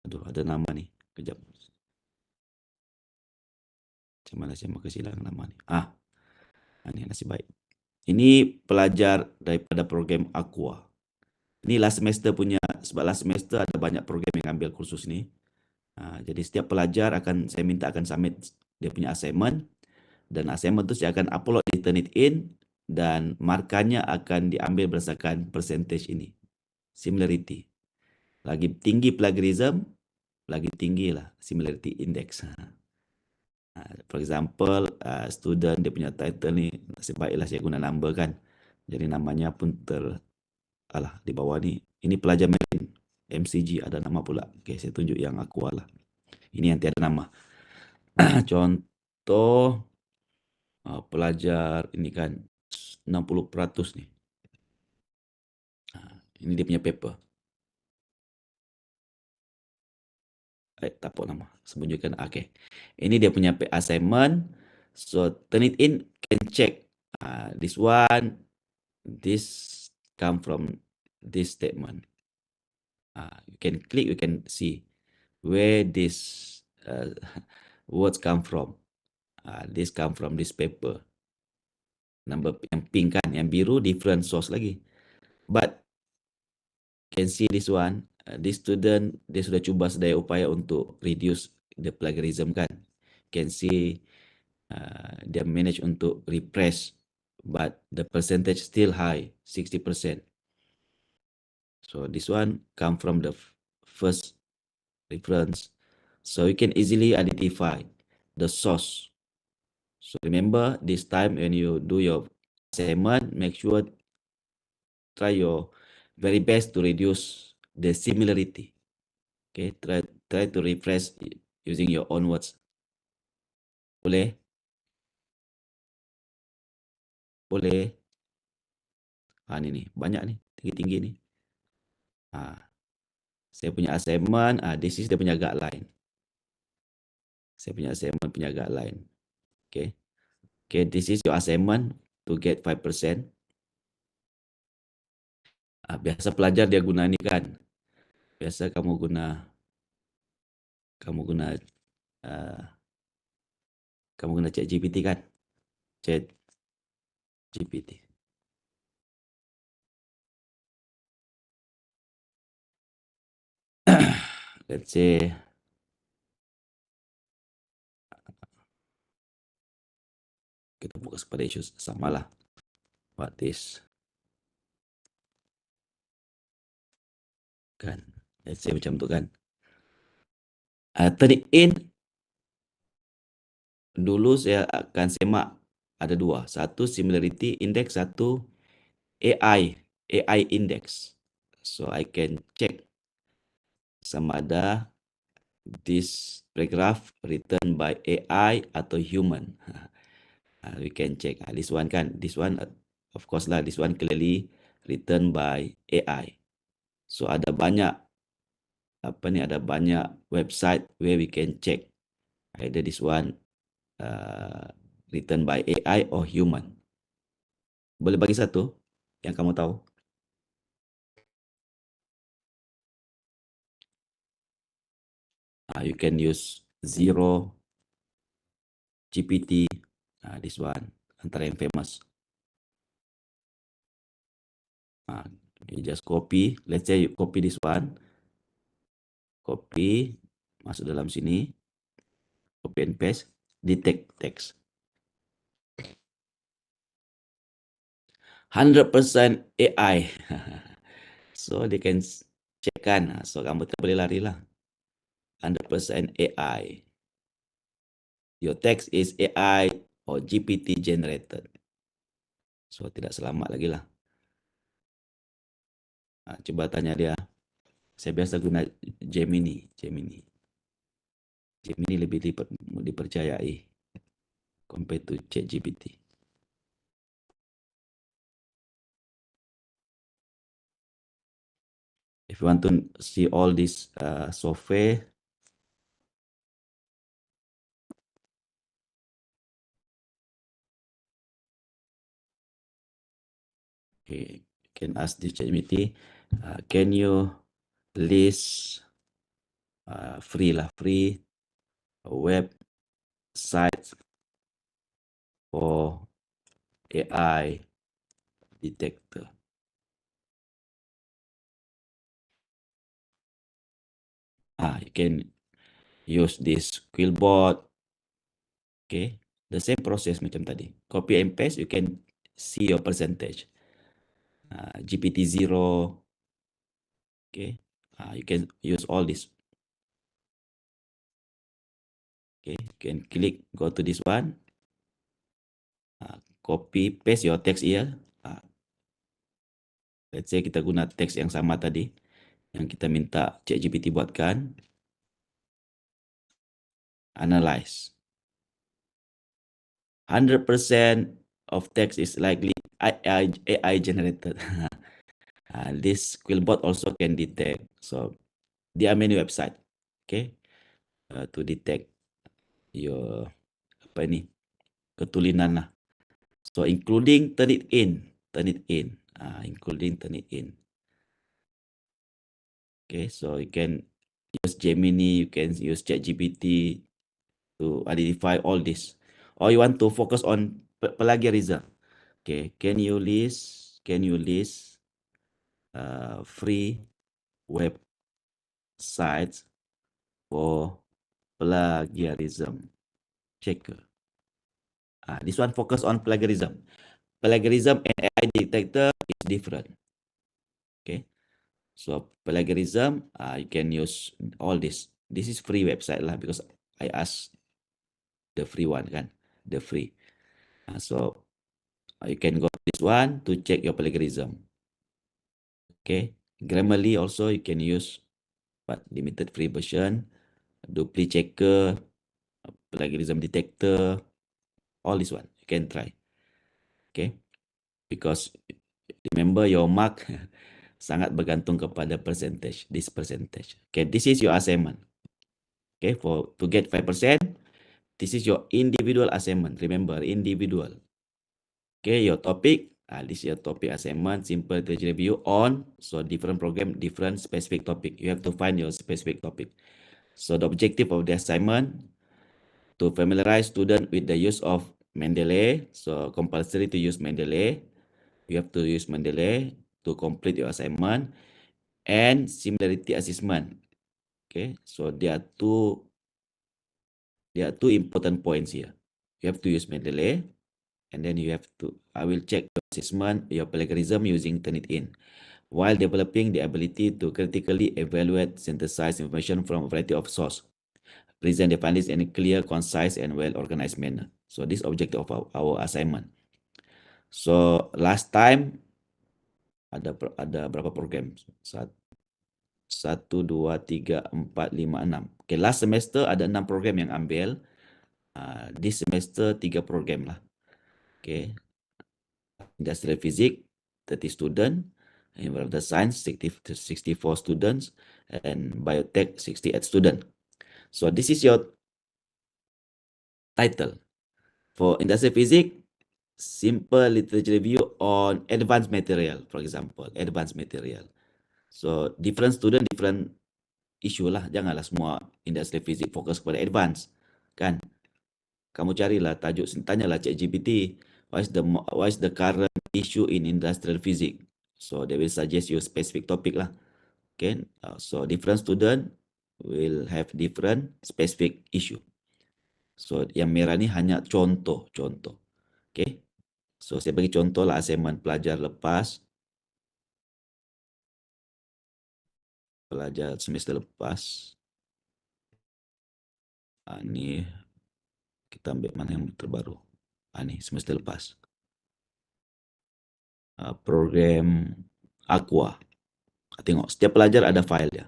Aduh, ada nama nih. Kejap. Macam mana saya mau kesilang nama nih? Ini nasib baik. Ini pelajar daripada program Aqua. Ini last semester punya, sebab last semester ada banyak program yang ambil kursus ni. Jadi setiap pelajar saya minta akan submit dia punya assignment, dan assignment tu saya akan upload di Turnitin, dan markanya akan diambil berdasarkan percentage ini. Similarity. Lagi tinggi plagiarism, lagi tinggi lah similarity index. For example, student dia punya title ni, nasib baiklah saya guna number kan. Jadi namanya pun di bawah ni. Ini pelajar Marine, MCG ada nama pula. Okay, saya tunjuk yang Aqua lah. Ini yang tiada nama. Contoh pelajar ini kan 60% ni. Ini dia punya paper. tak apa nama, sembunyikan. Okay. Ini dia punya assignment. So turn it in, can check. This one, this come from this statement. You can click, you can see where this words come from. This come from this paper. Number yang pink kan, yang biru different source lagi. But can see this one, this student dia sudah cuba sedaya upaya untuk reduce the plagiarism kan. Can see dia manage untuk repress, but the percentage still high, 60%. So this one come from the first reference. So you can easily identify the source. So remember this time when you do your assignment, make sure try your very best to reduce the similarity. Okay, try to refresh using your own words. Boleh? Boleh. Ini nih, banyak nih, tinggi-tinggi nih. Saya punya assignment, this is dia punya guideline. Saya punya assignment punya guideline. Okay. Okay, this is your assignment to get 5%. Biasa pelajar dia guna ni kan. Biasa kamu guna ChatGPT kan? ChatGPT. Let's say kita fokus pada isu samalah. What is kan? Let's say macam tu kan. Turn it in. Dulu saya akan semak ada dua. Satu similarity index, satu AI index. So I can check sama ada this paragraph written by AI atau human. We can check. This one kan, this one of course lah, this one clearly written by AI. So ada banyak ada banyak website where we can check either this one written by AI or human. Boleh bagi satu yang kamu tahu? You can use Zero, GPT, this one, antara yang famous. You just copy, let's say you copy this one, copy, masuk dalam sini, copy and paste, detect text. 100% AI. So they can check kan, so kamu tak boleh lari lah. 100% AI. Your text is AI or GPT generated. So tidak selamat lagi lah. Coba tanya dia. Saya biasa guna Gemini. Gemini lebih dipercayai compared to ChatGPT. If you want to see all this software, okay, you can ask this ChatGPT, can you list free websites for AI detector? You can use this Quillbot. Okay, the same process macam tadi. Copy and paste, you can see your percentage. GPT-0. Okay, you can use all this. Okay, you can click, go to this one. Copy, paste your text here. Let's say kita guna teks yang sama tadi, yang kita minta ChatGPT buatkan. Analyze. 100% of text is likely AI generated. This Quillbot also can detect. So, there are many websites. Okay. to detect your apa ini ketulinan lah. So including turn it in, including turn it in. Okay, so you can use Gemini, you can use ChatGPT to identify all this. Or you want to focus on plagiarism. Okay, can you list free websites for plagiarism checker? This one focus on plagiarism. Plagiarism and AI detector is different. Okay, so plagiarism, you can use all this. This is free website lah because I asked the free one kan, the free. So you can go this one to check your plagiarism. Okay, Grammarly also you can use, but limited free version, dupli checker, plagiarism detector, all this one you can try. Okay, because remember your mark sangat bergantung kepada percentage, this percentage. Okay, this is your assignment. Okay, for to get 5%, this is your individual assignment. Remember, individual. Okay, your topic, this is your topic assignment, simple literature review on, so different program, different specific topic. You have to find your specific topic. So the objective of the assignment, to familiarize student with the use of Mendeley. So compulsory to use Mendeley. You have to use Mendeley to complete your assignment, and similarity assessment. Okay, so there are two important points here. You have to use Mendeley, and then you have to, I will check your assessment, your plagiarism using Turnitin, while developing the ability to critically evaluate, synthesize information from a variety of sources, present the findings in a clear, concise, and well-organized manner. So this objective of our assignment. So last time ada berapa program? 1, 2, 3, 4, 5, 6. Okay, last semester ada 6 program yang ambil. This semester 3 program lah. Okay, industrial physics 30 student, environmental science 64 students, and biotech 68 student. So this is your title. For industrial physics, simple literature review on advanced material, for example, advanced material. So different student, different issue lah. Janganlah semua industrial physics fokus kepada advance, kan? Kamu carilah tajuk, tanyalah ChatGPT, what is the current issue in industrial physics? So they will suggest you specific topic lah. Okay, so different student will have different specific issue. So yang merah ni hanya contoh. Okay, so saya bagi contoh lah assignment pelajar lepas, pelajar semester lepas. Ni kita ambil mana yang terbaru. Ni semester lepas. Program Aqua. Tengok, setiap pelajar ada file dia.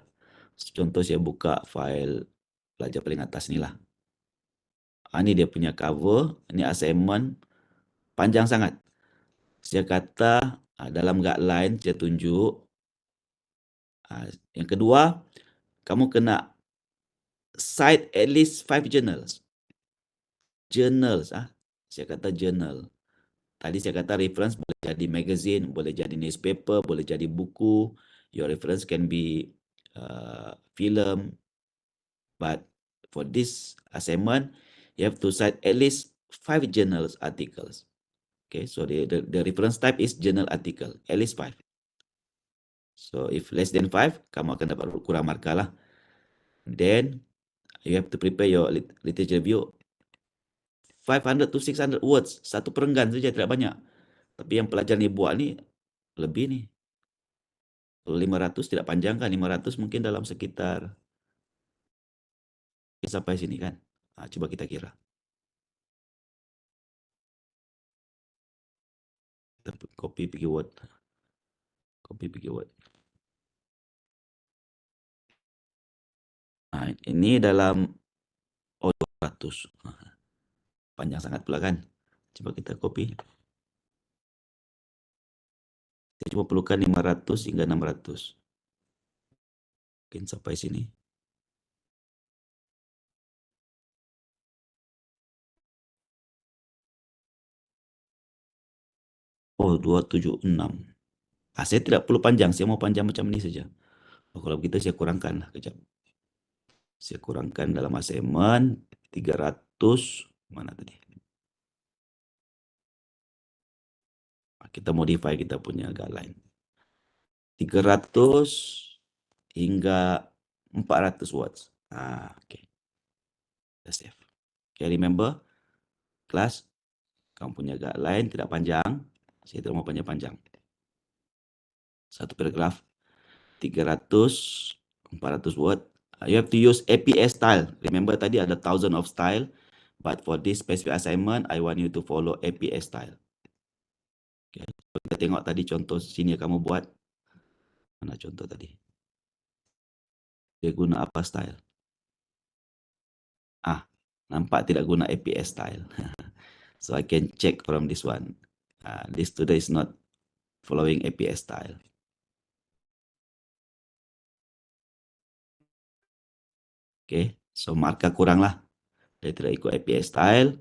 Contoh saya buka file pelajar paling atas ni lah. Ini dia punya cover. Ini assignment panjang sangat. Saya kata dalam guideline saya tunjuk. Yang kedua, kamu kena cite at least 5 journals. Saya kata journal. Tadi saya kata reference boleh jadi magazine, boleh jadi newspaper, boleh jadi buku. Your reference can be film. But for this assignment, you have to cite at least 5 journals articles. Okay, so the reference type is journal article, at least 5. So if less than 5, kamu akan dapat kurang markah lah. Then you have to prepare your literature review 500 to 600 words, satu perenggan saja, tidak banyak. Tapi yang pelajar ni buat ni lebih ni. 500 tidak panjang kan, 500 mungkin dalam sekitar sampai sini kan. Coba kita kira. Kita copy pergi Word. Ini dalam 200. Panjang sangat pula kan. Coba kita copy. Saya cuma perlukan 500 hingga 600. Mungkin sampai sini. Oh, 276. Saya tidak perlu panjang, saya mau panjang macam ini saja. Oh, kalau begitu saya kurangkan lah kejap. Saya kurangkan dalam assignment 300, mana tadi? Kita modify kita punya guideline. 300 hingga 400 watts. Okay. Save. Okay, remember, kelas, kamu punya guideline tidak panjang. Saya tidak mau panjang-panjang. Satu paragraf, 300, 400 watt. You have to use APS style. Remember tadi ada thousand of style. But for this specific assignment, I want you to follow APS style. Okay. Kita tengok tadi contoh sini kamu buat. Mana contoh tadi? Dia guna apa style? Nampak tidak guna APS style. So I can check from this one. This student is not following APS style. Okay, so markah kurang lah. Dia tidak ikut APS style.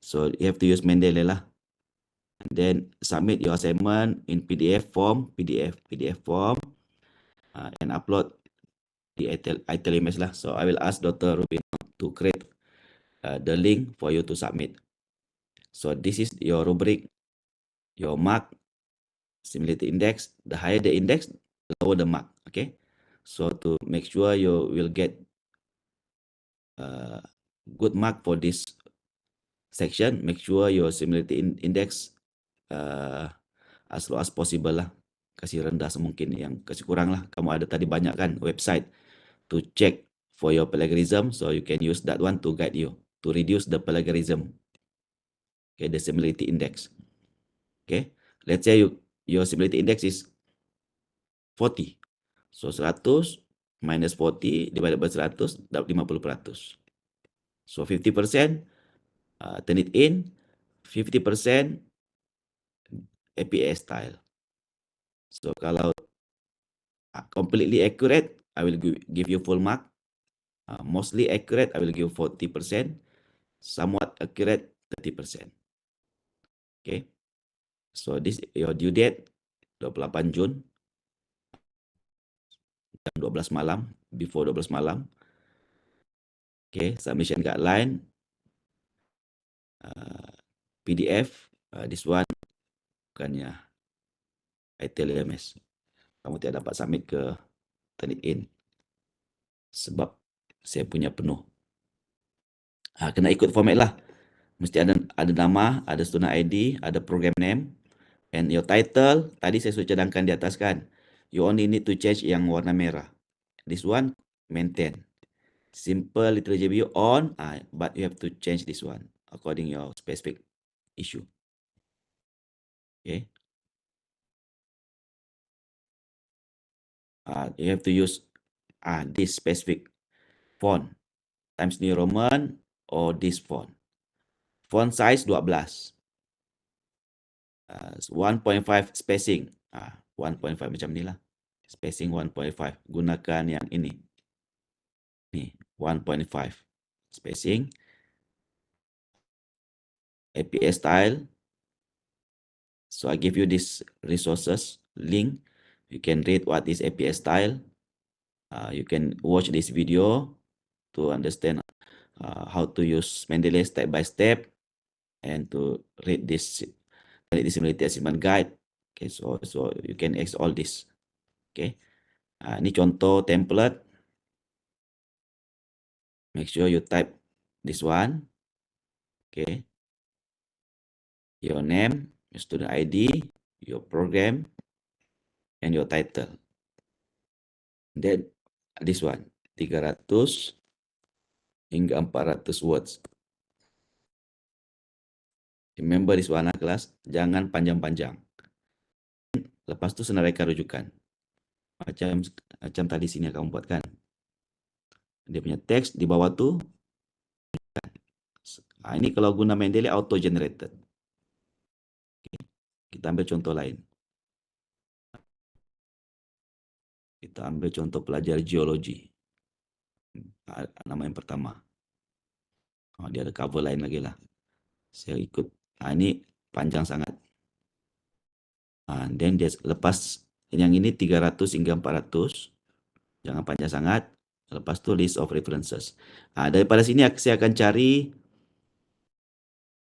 So you have to use Mendeley lah. And then submit your assignment in PDF form, PDF form, and upload the ITLMS lah. So I will ask Dr. Rubin to create the link for you to submit. So this is your rubric, your mark, similarity index. The higher the index, the lower the mark. Okay. So to make sure you will get good mark for this section, make sure your similarity index as low as possible lah. Kasih rendah semungkin, yang kasih kurang lah. Kamu ada tadi banyak kan website to check for your plagiarism, so you can use that one to guide you to reduce the plagiarism. Okay, the similarity index. Okay, let's say your similarity index is 40. So 100 minus 40 divided by 100 dapat 50%. So 50%, turn it in, 50% APS style. So kalau completely accurate, I will give you full mark. Mostly accurate, I will give 40%. Somewhat accurate, 30%. Okay. So this your due date 28 Jun jam 12 malam, before 12 malam. Okay, submission guideline, PDF, this one bukannya ITLMS. Kamu tidak dapat submit ke turn it in sebab saya punya penuh. Kena ikut format lah. Mesti ada nama, ada student ID, ada program name, and your title. Tadi saya sudah cadangkan di atas kan. You only need to change yang warna merah. This one maintain. Simple literature review on, but you have to change this one according your specific issue. Okay. You have to use this specific font, Times New Roman or this font. Font size 12. 1.5 spacing. 1.5 macam ni lah. Spacing 1.5. Gunakan yang ini. Ni, 1.5 spacing. APS style. So I give you this resources link. You can read what is APS style. You can watch this video to understand how to use Mendeley step by step, and to read this similarity assessment guide. Okay, so you can access all this. Okay, ini contoh template. Make sure you type this one. Okay, your name, your student ID, your program, and your title. Then this one 300 hingga 400 words. Remember this one kelas, jangan panjang-panjang. Lepas tu senaraikan rujukan. Macam tadi sini kamu buat kan. Dia punya teks di bawah tu. Ini kalau guna Mendeley auto generated. Okay. Kita ambil contoh lain. Kita ambil contoh pelajar geologi. Nama yang pertama. Dia ada cover lain lagi lah. Saya ikut. Ini panjang sangat. Then dia lepas yang ini 300 hingga 400, jangan panjang sangat. Lepas tu list of references. Daripada sini saya akan cari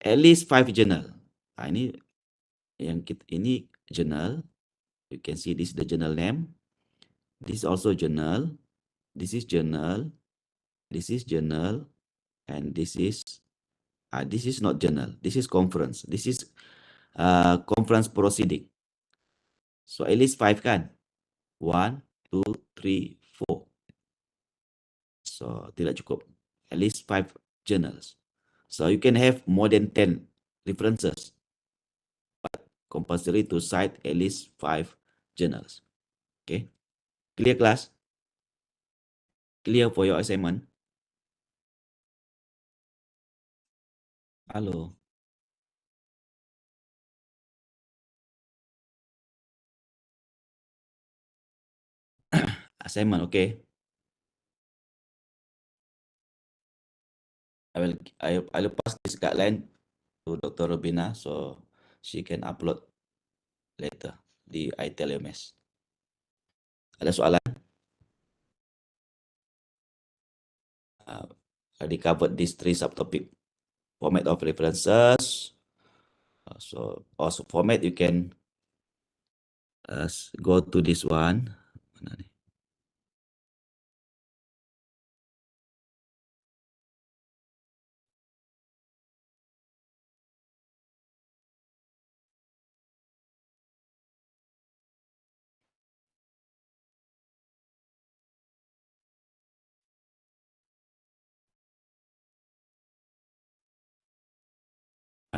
at least 5 journal. Ini ini journal. You can see this is the journal name. This is also journal. This is journal. This is journal. And this is not journal. This is conference. This is conference proceeding. So at least 5 kan? 1, 2, 3, 4. So tidak cukup. At least 5 journals. So you can have more than 10 references. But compulsory to cite at least 5 journals. Okay. Clear class? Clear for your assignment? Halo. Assignment, okay. I will pass this guideline to Dr. Robina so she can upload later di iTelemes. Ada soalan? Already covered these 3 subtopic. Format of references. So also format you can go to this one. Mana ni?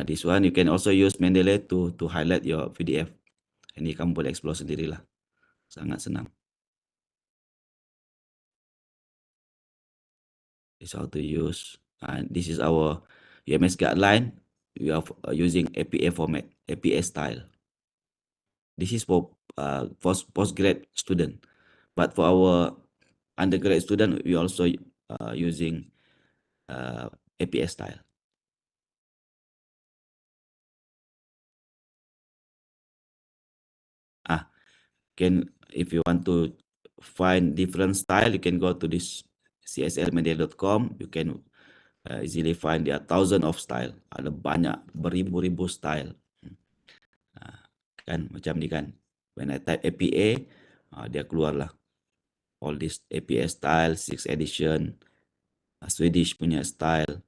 This one you can also use Mendeley to highlight your PDF. Ini kamu boleh explore sendirilah. Sangat senang. This is how to use. This is our UMS guideline. We are using APA format, APA style. This is for postgrad student. But for our undergrad student, we also using APA style. If you want to find different style, you can go to this cslmedia.com. You can easily find there are thousands of style. Ada banyak beribu-ribu style. Kan macam ni kan. When I type APA, dia keluarlah all this APA style, 6th edition, Swedish punya style.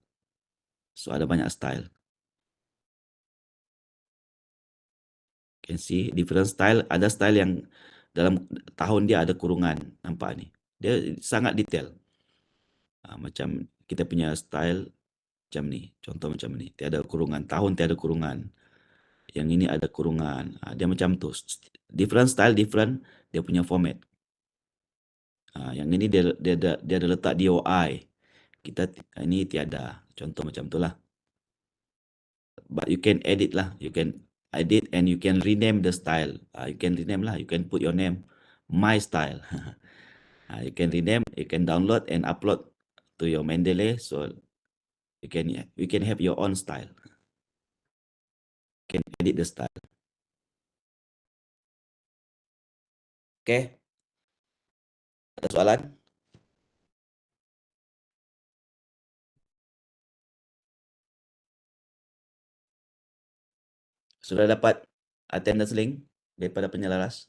So ada banyak style. Can see different style. Ada style yang dalam tahun dia ada kurungan. Nampak ni. Dia sangat detail. Macam kita punya style macam ni. Contoh macam ni. Tiada kurungan. Tahun tiada kurungan. Yang ini ada kurungan. Dia macam tu. Different style, different dia punya format. Yang ini dia ada letak DOI. Kita ini tiada. Contoh macam tu lah. But you can edit lah. You can edit and you can rename the style. You can rename lah. You can put your name. My style. You can rename. You can download and upload to your Mendeley. So you can have your own style. You can edit the style. Okay. Ada soalan? Sudah dapat attendance link daripada penyelaras?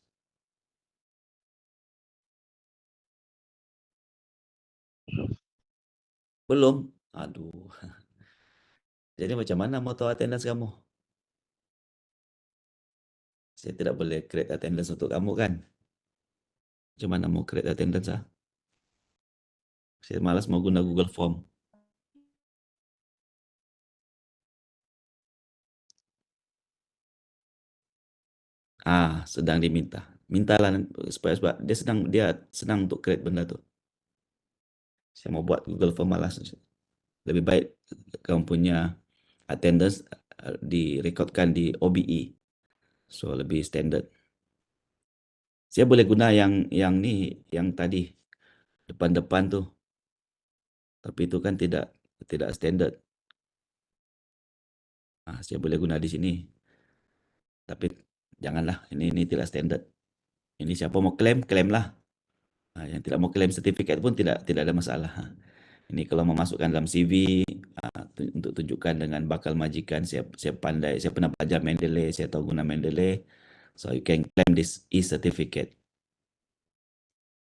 Belum? Aduh. Jadi macam mana mau tahu attendance kamu? Saya tidak boleh create attendance untuk kamu kan? Macam mana mau create attendance? Saya malas mau guna Google Form. Sedang diminta. Mintalah supaya dia senang untuk create benda tu. Saya mau buat Google Form malas. Lebih baik kamu punya attendance direkodkan di OBE. So lebih standard. Saya boleh guna yang ni, yang tadi depan-depan tu. Tapi itu kan tidak standard. Saya boleh guna di sini. Tapi janganlah, ini tidak standard. Ini siapa mau klaim, klaimlah. Yang tidak mau klaim sertifikat pun tidak ada masalah. Ini kalau memasukkan dalam CV, untuk tunjukkan dengan bakal majikan, saya pandai, saya pernah belajar Mendeley, saya tahu guna Mendeley, so you can claim this e-certificate.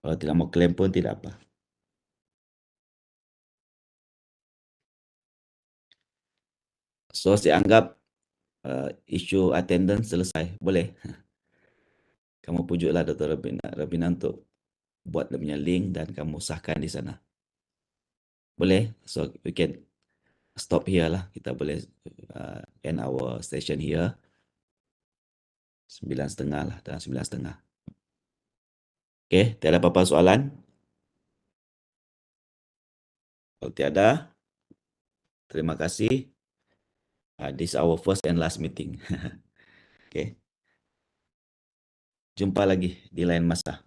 Kalau tidak mau klaim pun tidak apa. So saya anggap isu attendance selesai, boleh. Kamu pujuklah Dr. Rabina untuk buat dia punya link dan kamu sahkan di sana. Boleh? So we can stop here lah. Kita boleh end our session here. 9:30 lah, dalam 9:30. Okay, tiada apa-apa soalan? Kalau tiada, terima kasih. This is our first and last meeting. Okay, jumpa lagi di lain masa.